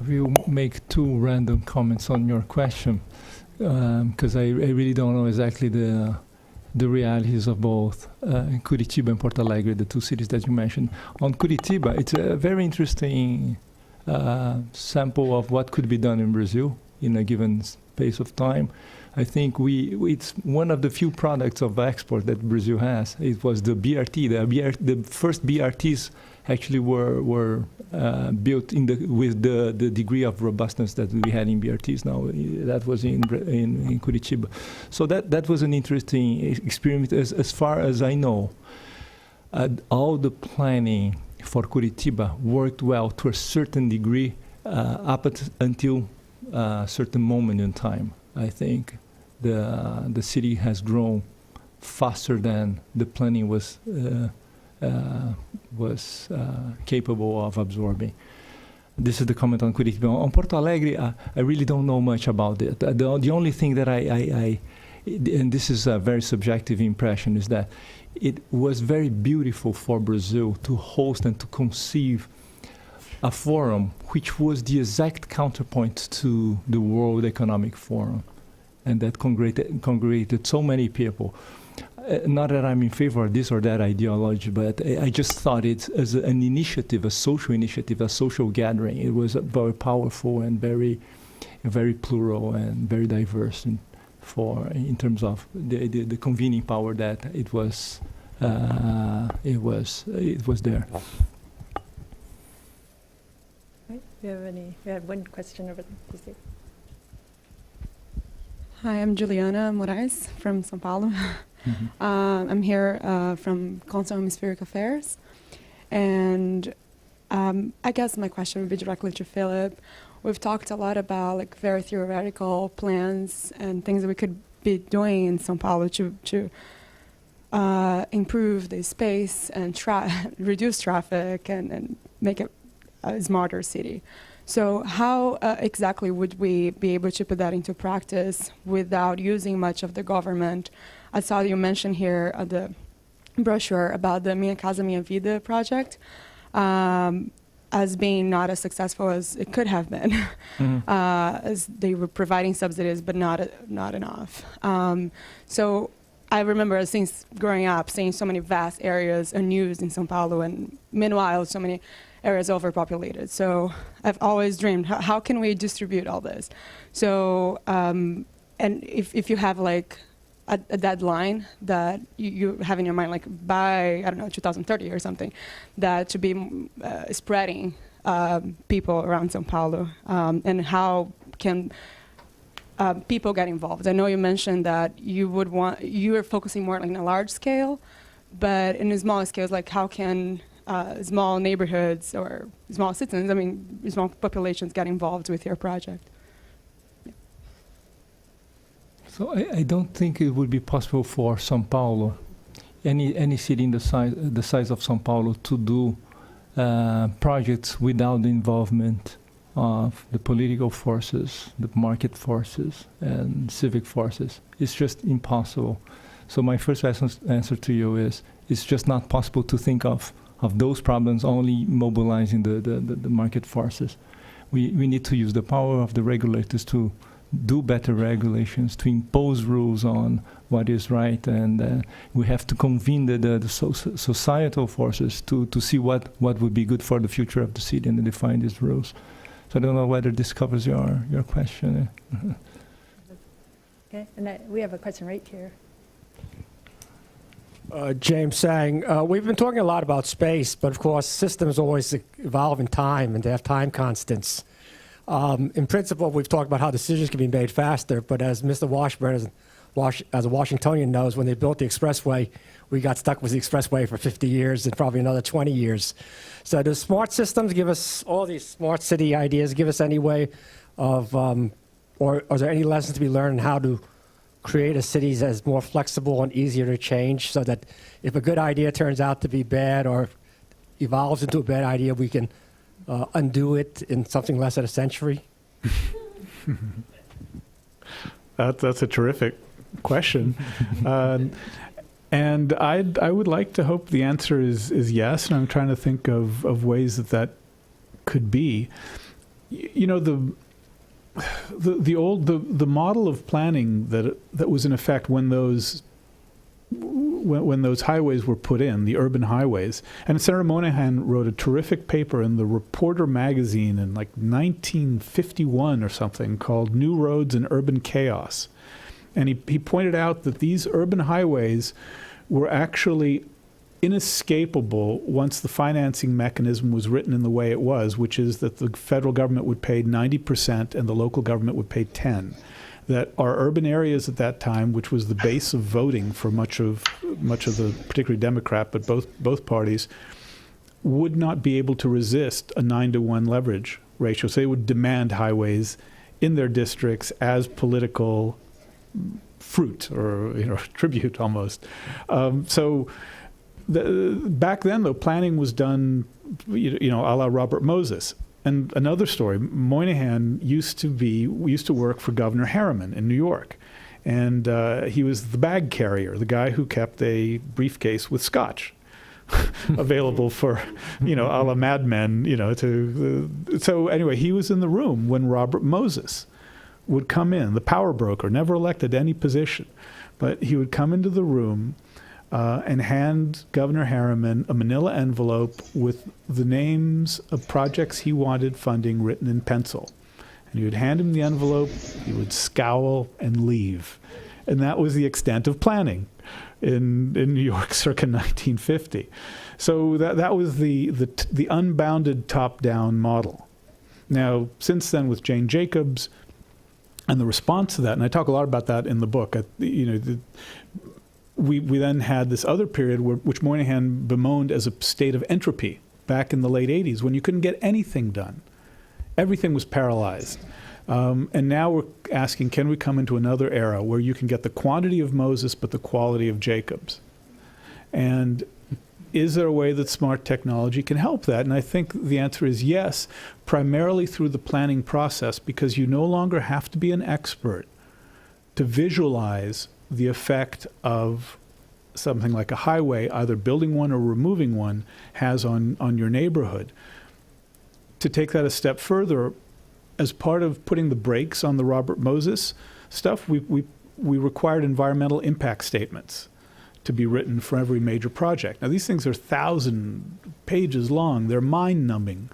I will make 2 random comments on your question, because I really don't know exactly the realities of both Curitiba and Porto Alegre, the 2 cities that you mentioned. On Curitiba, it's a very interesting sample of what could be done in Brazil in a given space of time. I think it's one of the few products of export that Brazil has. It was the BRT. The first BRTs actually were built with the degree of robustness that we had in BRTs now. That was in Curitiba. So that was an interesting experiment. As far as I know, all the planning for Curitiba worked well to a certain degree up until a certain moment in time. I think the city has grown faster than the planning was capable of absorbing. This is the comment on Curitiba. On Porto Alegre, I really don't know much about it. The only thing that I and this is a very subjective impression, is that it was very beautiful for Brazil to host and to conceive a forum which was the exact counterpoint to the World Economic Forum, and that congregated so many people. Not that I'm in favor of this or that ideology, but I just thought it as an initiative, a social initiative, a social gathering. It was very powerful and very plural and very diverse in terms of the convening power that it was there. We had one question over there. Please. Hi, I'm Juliana Moraes from São Paulo. Mm-hmm. I'm here from Council on Hemispheric Affairs. And I guess my question would be directly to Philip. We've talked a lot about very theoretical plans and things that we could be doing in São Paulo to improve the space and reduce traffic and make it a smarter city. So how exactly would we be able to put that into practice without using much of the government? I saw you mention here the brochure about the Minha Casa Minha Vida project as being not as successful as it could have been, as they were providing subsidies, but not enough. So I remember since growing up seeing so many vast areas unused in São Paulo, and meanwhile so many areas overpopulated. So I've always dreamed, how can we distribute all this? So, and if you have a deadline that you have in your mind, by, 2030 or something, that to be spreading people around São Paulo, and how can people get involved? I know you mentioned that you are focusing more on a large scale, but in a smaller scales, how can small neighborhoods or small citizens, small populations get involved with your project? So I don't think it would be possible for São Paulo, any city in the size of São Paulo, to do projects without the involvement of the political forces, the market forces, and civic forces. It's just impossible. So my first answer to you is, it's just not possible to think of those problems only mobilizing the market forces. We need to use the power of the regulators to do better regulations, to impose rules on what is right, and we have to convene the societal forces to see what would be good for the future of the city and define these rules. So I don't know whether this covers your question. Okay, and we have a question right here. James Sang, we've been talking a lot about space, but of course systems always evolve in time and they have time constants. In principle, we've talked about how decisions can be made faster, but as Mr. Washburn, as a Washingtonian knows, when they built the expressway, we got stuck with the expressway for 50 years and probably another 20 years. So do smart systems give us, all these smart city ideas, give us any way of, or are there any lessons to be learned on how to create a city that's more flexible and easier to change, so that if a good idea turns out to be bad or evolves into a bad idea, we can undo it in something less than a century? That's a terrific question. And I would like to hope the answer is yes, and I'm trying to think of ways that could be. You know, the model of planning that was in effect when those highways were put in, the urban highways. And Senator Moynihan wrote a terrific paper in the Reporter magazine in like 1951 or something called New Roads and Urban Chaos. And he pointed out that these urban highways were actually inescapable once the financing mechanism was written in the way it was, which is that the federal government would pay 90% and the local government would pay 10%. That our urban areas at that time, which was the base of voting for much of the, particularly Democrat, but both parties, would not be able to resist a 9-to-1 leverage ratio. So they would demand highways in their districts as political fruit, or tribute almost. So back then, though, planning was done, a la Robert Moses. And another story, Moynihan used to work for Governor Harriman in New York. And he was the bag carrier, the guy who kept a briefcase with scotch available for, a la Mad Men, so anyway, he was in the room when Robert Moses would come in, the power broker, never elected to any position. But he would come into the room and hand Governor Harriman a manila envelope with the names of projects he wanted funding written in pencil. And he would hand him the envelope, he would scowl and leave. And that was the extent of planning in New York circa 1950. So that was the unbounded top-down model. Now, since then, with Jane Jacobs and the response to that, and I talk a lot about that in the book, we then had this other period which Moynihan bemoaned as a state of entropy back in the late 80s, when you couldn't get anything done. Everything was paralyzed. And now we're asking, can we come into another era where you can get the quantity of Moses but the quality of Jacobs? And is there a way that smart technology can help that? And I think the answer is yes, primarily through the planning process, because you no longer have to be an expert to visualize the effect of something like a highway, either building one or removing one, has on your neighborhood. To take that a step further, as part of putting the brakes on the Robert Moses stuff, we required environmental impact statements to be written for every major project. Now, these things are 1,000 pages long. They're mind-numbing.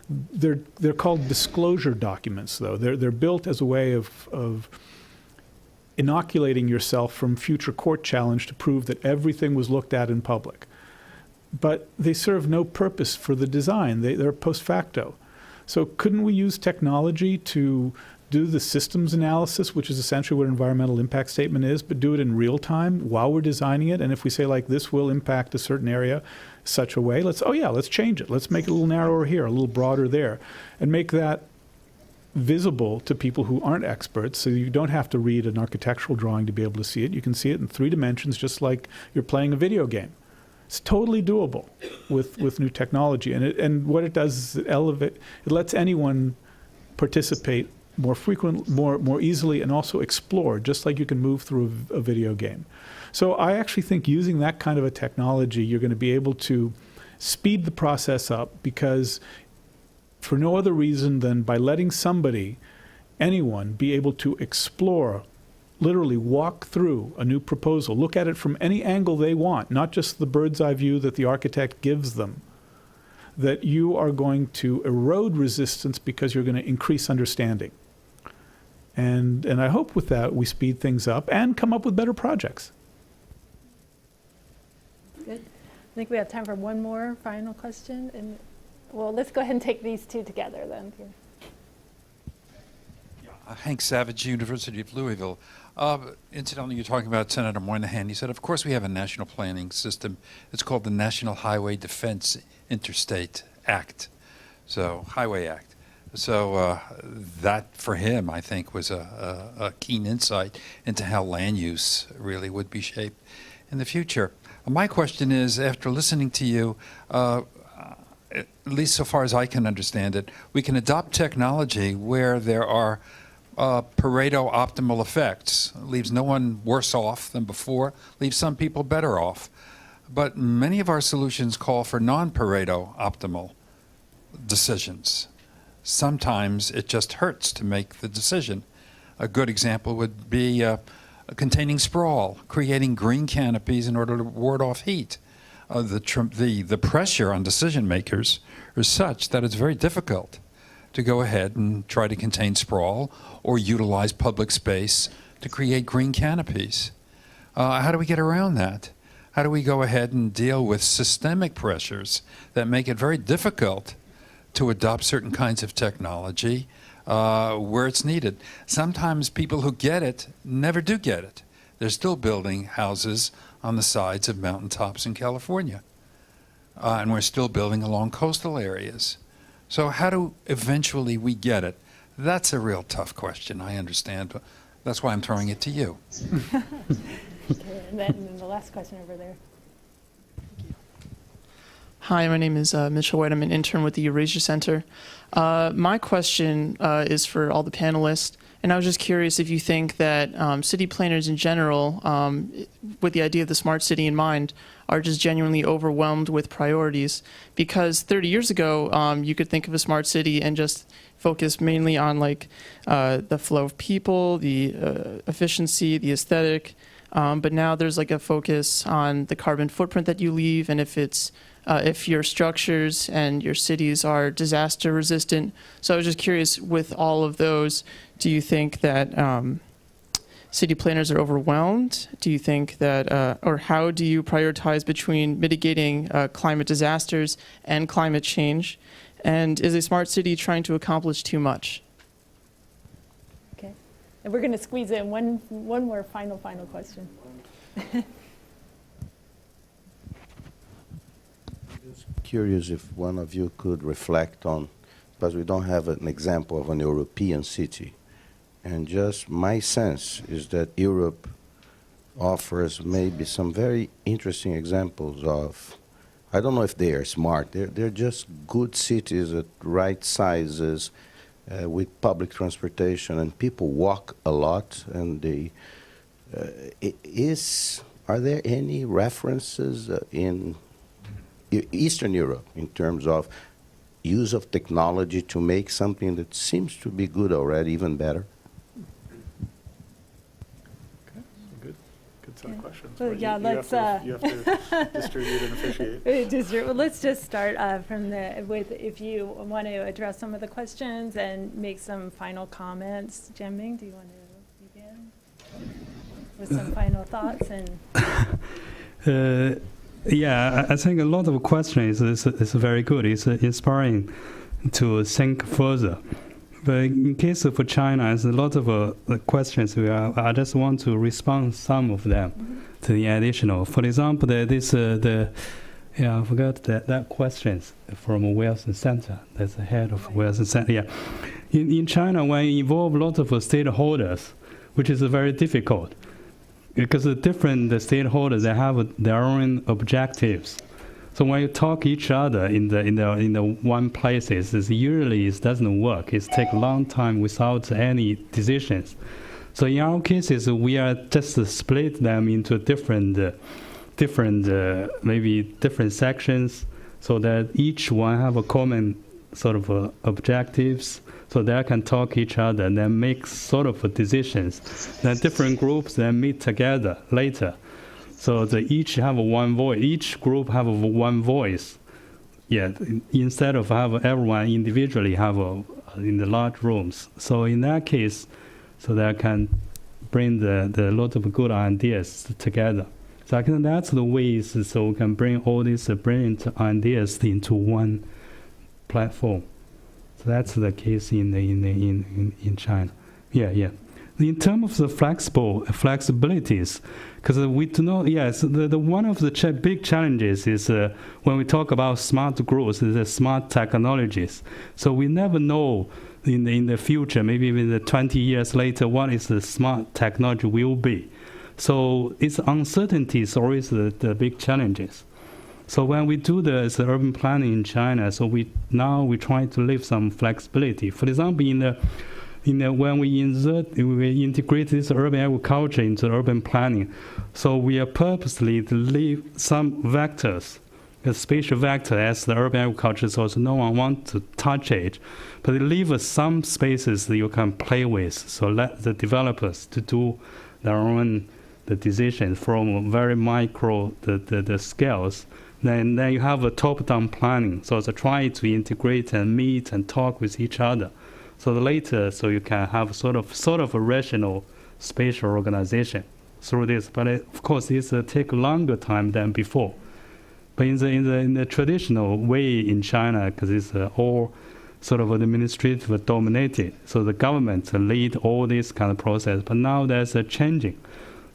They're called disclosure documents, though. They're built as a way of inoculating yourself from future court challenge to prove that everything was looked at in public. But they serve no purpose for the design. They're post facto. So couldn't we use technology to do the systems analysis, which is essentially what an environmental impact statement is, but do it in real time while we're designing it? And if we say, like, this will impact a certain area such a way, let's change it. Let's make it a little narrower here, a little broader there, and make that visible to people who aren't experts, so you don't have to read an architectural drawing to be able to see it. You can see it in 3 dimensions, just like you're playing a video game. It's totally doable with new technology, and what it does is it lets anyone participate more more easily, and also explore, just like you can move through a video game. So I actually think using that kind of a technology, you're going to be able to speed the process up, because for no other reason than by letting anyone be able to explore, literally walk through a new proposal, look at it from any angle they want, not just the bird's eye view that the architect gives them, that you are going to erode resistance because you're going to increase understanding. And I hope with that we speed things up and come up with better projects. Good. I think we have time for one more final question. And well, let's go ahead and take these two together then. Hank Savage, University of Louisville. Incidentally, you're talking about Senator Moynihan. He said, of course, we have a national planning system. It's called the National Highway Defense Interstate Act, so Highway Act. So that, for him, I think, was a keen insight into how land use really would be shaped in the future. My question is, after listening to you, at least so far as I can understand it, we can adopt technology where there are Pareto optimal effects. It leaves no one worse off than before, leaves some people better off. But many of our solutions call for non-Pareto optimal decisions. Sometimes it just hurts to make the decision. A good example would be containing sprawl, creating green canopies in order to ward off heat. The pressure on decision makers is such that it's very difficult to go ahead and try to contain sprawl or utilize public space to create green canopies. How do we get around that? How do we go ahead and deal with systemic pressures that make it very difficult to adopt certain kinds of technology where it's needed? Sometimes people who get it never do get it. They're still building houses on the sides of mountaintops in California. And we're still building along coastal areas. So how do eventually we get it? That's a real tough question, I understand. But that's why I'm throwing it to you. Okay, and then the last question over there. Hi, my name is Mitchell White. I'm an intern with the Eurasia Center. My question is for all the panelists, and I was just curious if you think that city planners in general, with the idea of the smart city in mind, are just genuinely overwhelmed with priorities. Because 30 years ago, you could think of a smart city and just focus mainly on like the flow of people, the efficiency, the aesthetic. But now there's like a focus on the carbon footprint that you leave, and if your structures and your cities are disaster resistant. So I was just curious, with all of those, do you think that city planners are overwhelmed? Do you think that, or how do you prioritize between mitigating climate disasters and climate change? And is a smart city trying to accomplish too much? Okay, and we're going to squeeze in one more final question. Curious if one of you could reflect on, because we don't have an example of an European city. And just my sense is that Europe offers maybe some very interesting examples of, I don't know if they are smart, they're just good cities at right sizes with public transportation, and people walk a lot, and are there any references in Eastern Europe in terms of use of technology to make something that seems to be good already even better? Okay, good set of questions. Well, yeah, you have to distribute and officiate. Well, let's just start with if you want to address some of the questions and make some final comments. Jianming, do you want to begin with some final thoughts? Yeah, I think a lot of questions is very good. It's inspiring to think further. But in case of China, there's a lot of questions. I just want to respond some of them to the additional. For example, I forgot that questions from Wilson Center. That's the head of Wilson Center. Yeah, In China, when you involve lots of stakeholders, which is very difficult, because the different stakeholders, they have their own objectives. So when you talk each other in the one places, usually it doesn't work. It takes a long time without any decisions. So in our cases, we are just split them into different maybe different sections, so that each one have a common sort of objectives, so they can talk each other and then make sort of decisions. Then different groups then meet together later. So they each have one voice. Each group have one voice. Yeah, instead of have everyone individually have in the large rooms. So in that case, so they can bring the lot of good ideas together. So I think that's the ways so we can bring all these brilliant ideas into one platform. So that's the case in China. Yeah. In terms of the flexibilities, because we do know, yes, the one of the big challenges is when we talk about smart growth, is the smart technologies. So we never know in the future, maybe even 20 years later, what is the smart technology will be. So it's uncertainties always the big challenges. So when we do the urban planning in China, so we try to leave some flexibility. For example, when we integrate this urban agriculture into urban planning, so we are purposely to leave some vectors, a spatial vector as the urban agriculture, so no one wants to touch it, but leave some spaces that you can play with. So let the developers to do their own the decisions from very micro the scales. Then you have a top-down planning. So to try to integrate and meet and talk with each other. So later, so you can have sort of a rational spatial organization through this. But of course, this take longer time than before. But in the traditional way in China, because it's all sort of administrative dominated, so the government lead all this kind of process. But now there's a changing.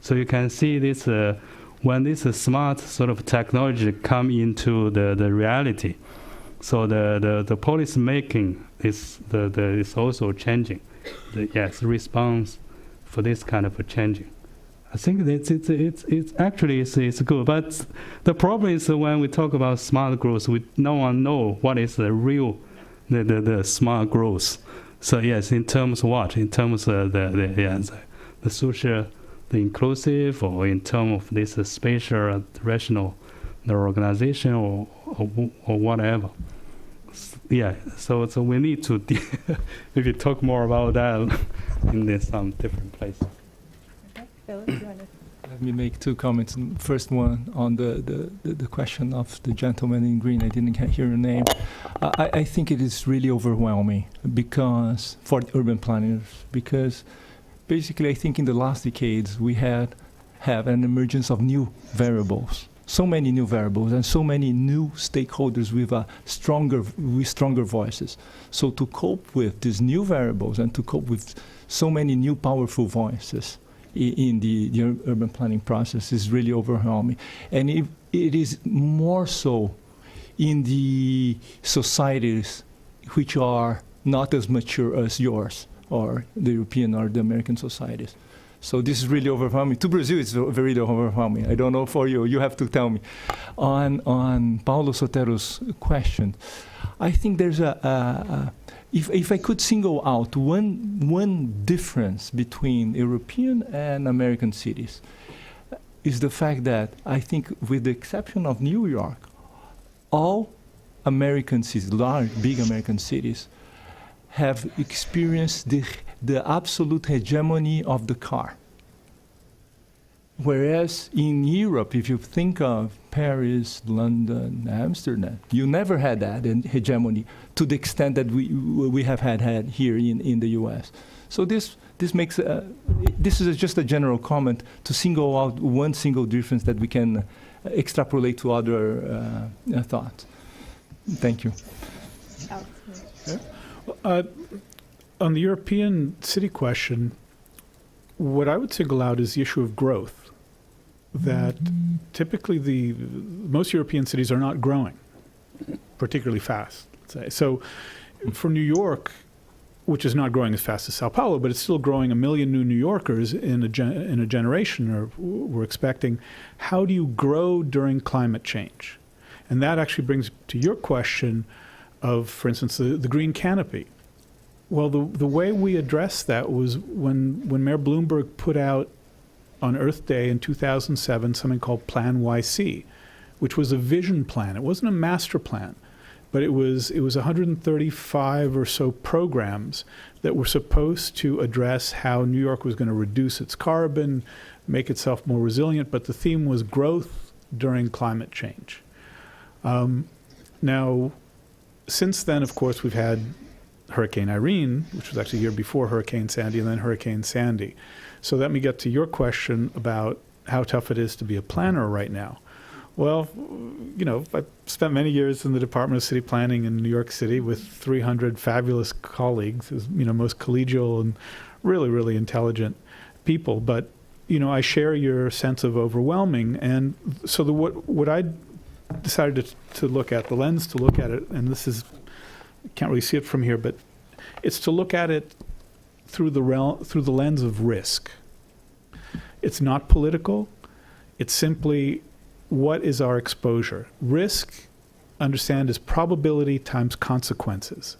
So you can see this when this smart sort of technology come into the reality. So the policy making is is also changing. The response for this kind of a changing. I think it's actually it's good. But the problem is when we talk about smart growth, no one know what is the real the smart growth. So yes, in terms of what? In terms of the social, the inclusive, or in terms of this spatial, rational, the organization, or whatever. Yeah, so we need to maybe talk more about that in some different place. Okay, Philip, do you want to? Let me make two comments. First one on the question of the gentleman in green. I didn't hear your name. I think it is really overwhelming because for urban planners, because basically I think in the last decades we have an emergence of new variables. So many new variables and so many new stakeholders with stronger voices. So to cope with these new variables and to cope with so many new powerful voices in the urban planning process is really overwhelming. And it is more so in the societies which are not as mature as yours or the European or the American societies. So this is really overwhelming. To Brazil, it's very overwhelming. I don't know for you. You have to tell me. On Paulo Sotero's question, I think there's if I could single out one difference between European and American cities, is the fact that I think, with the exception of New York, all American cities, large, big American cities, have experienced the absolute hegemony of the car. Whereas in Europe, if you think of Paris, London, Amsterdam, you never had that hegemony to the extent that we have had here in the U.S. So this makes this is just a general comment to single out one single difference that we can extrapolate to other thoughts. Thank you. On the European city question, what I would single out is the issue of growth. That typically most European cities are not growing particularly fast, let's say. So for New York, which is not growing as fast as Sao Paulo, but it's still growing 1 million new New Yorkers in a generation, or we're expecting. How do you grow during climate change? And that actually brings to your question of, for instance, the green canopy. Well, the way we addressed that was when Mayor Bloomberg put out on Earth Day in 2007 something called Plan YC, which was a vision plan. It wasn't a master plan, but it was 135 or so programs that were supposed to address how New York was going to reduce its carbon, make itself more resilient, but the theme was growth during climate change. Now, since then, of course, we've had Hurricane Irene, which was actually a year before Hurricane Sandy, and then Hurricane Sandy. So let me get to your question about how tough it is to be a planner right now. Well, you know, I've spent many years in the Department of City Planning in New York City with 300 fabulous colleagues, you know, most collegial and really, really intelligent people. But, you know, I share your sense of overwhelming. And so what I decided to look at, the lens to look at it, and this is, I can't really see it from here, but it's to look at it through the lens of risk. It's not political. It's simply, what is our exposure? Risk, understand, is probability times consequences.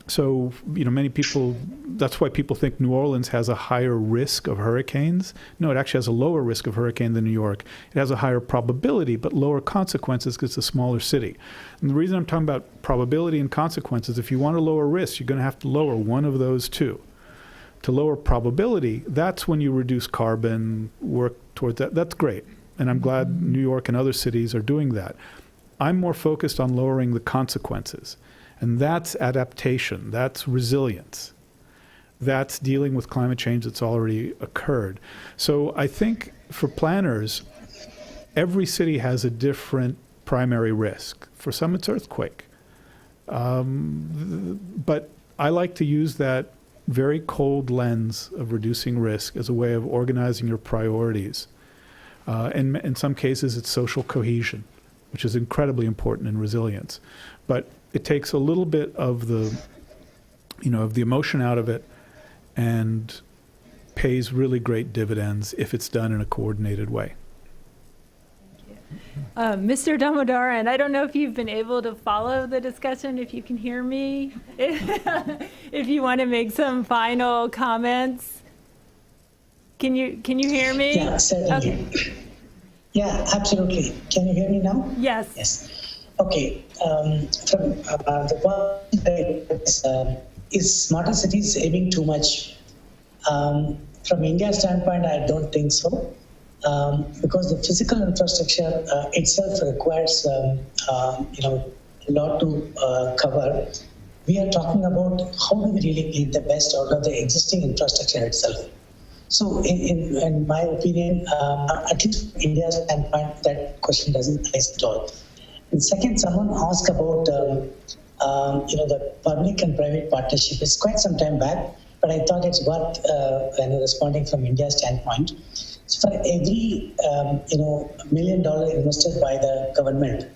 So, you know, many people, that's why people think New Orleans has a higher risk of hurricanes. No, it actually has a lower risk of hurricane than New York. It has a higher probability, but lower consequences because it's a smaller city. And the reason I'm talking about probability and consequences, if you want to lower risk, you're going to have to lower one of those two. To lower probability, that's when you reduce carbon, work towards that. That's great. And I'm glad New York and other cities are doing that. I'm more focused on lowering the consequences. And that's adaptation, that's resilience, that's dealing with climate change that's already occurred. So I think for planners, every city has a different primary risk. For some, it's earthquake. But I like to use that very cold lens of reducing risk as a way of organizing your priorities. And in some cases, it's social cohesion, which is incredibly important in resilience. But it takes a little bit of the, you know, of the emotion out of it, and pays really great dividends if it's done in a coordinated way. Mr. Damodaran, I don't know if you've been able to follow the discussion, if you can hear me, if you want to make some final comments. Can you hear me? Yeah, certainly. Okay. Yeah, absolutely. Can you hear me now? Yes. Yes. Okay. From the one is smarter cities aiming too much? From India's standpoint, I don't think so. Because the physical infrastructure itself requires, a lot to cover. We are talking about how do we really get the best out of the existing infrastructure itself. So, in my opinion, at least from India's standpoint, that question doesn't arise at all. And second, someone asked about, the public and private partnership. It's quite some time back, but I thought it's worth responding from India's standpoint. So for every $1 million invested by the government,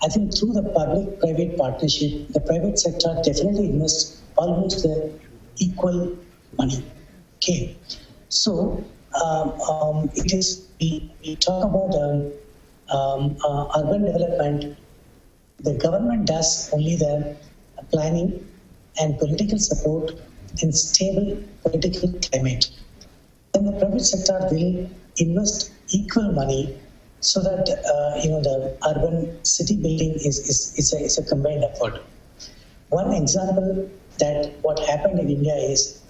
I think through the public-private partnership, the private sector definitely invests almost the equal money. Okay, so it is we talk about urban development. The government does only the planning and political support in stable political climate. Then the private sector will invest equal money so that the urban city building is a combined effort. One example that what happened in India is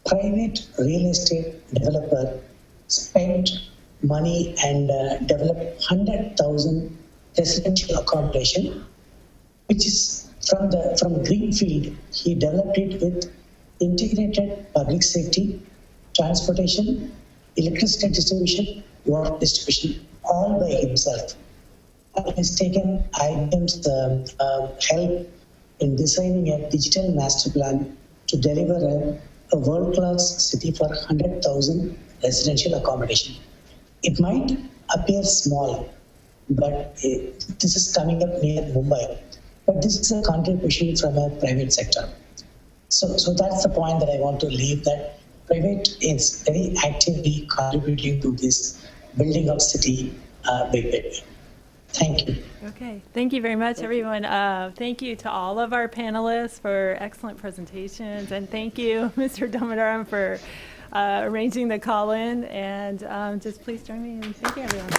private real estate developer spent money and developed 100,000 residential accommodation, which is from greenfield. He developed it with integrated public safety, transportation, electricity distribution, water distribution, all by himself. He has taken IBM's help in designing a digital master plan to deliver a world-class city for 100,000 residential accommodation. It might appear small, but this is coming up near Mumbai. But this is a contribution from a private sector. So that's the point that I want to leave, that private is very actively contributing to this building of city big. Thank you. Okay, thank you very much, everyone. Thank you to all of our panelists for excellent presentations, and thank you, Mr. Damodaram, for arranging the call-in. And just please join me in thanking everyone.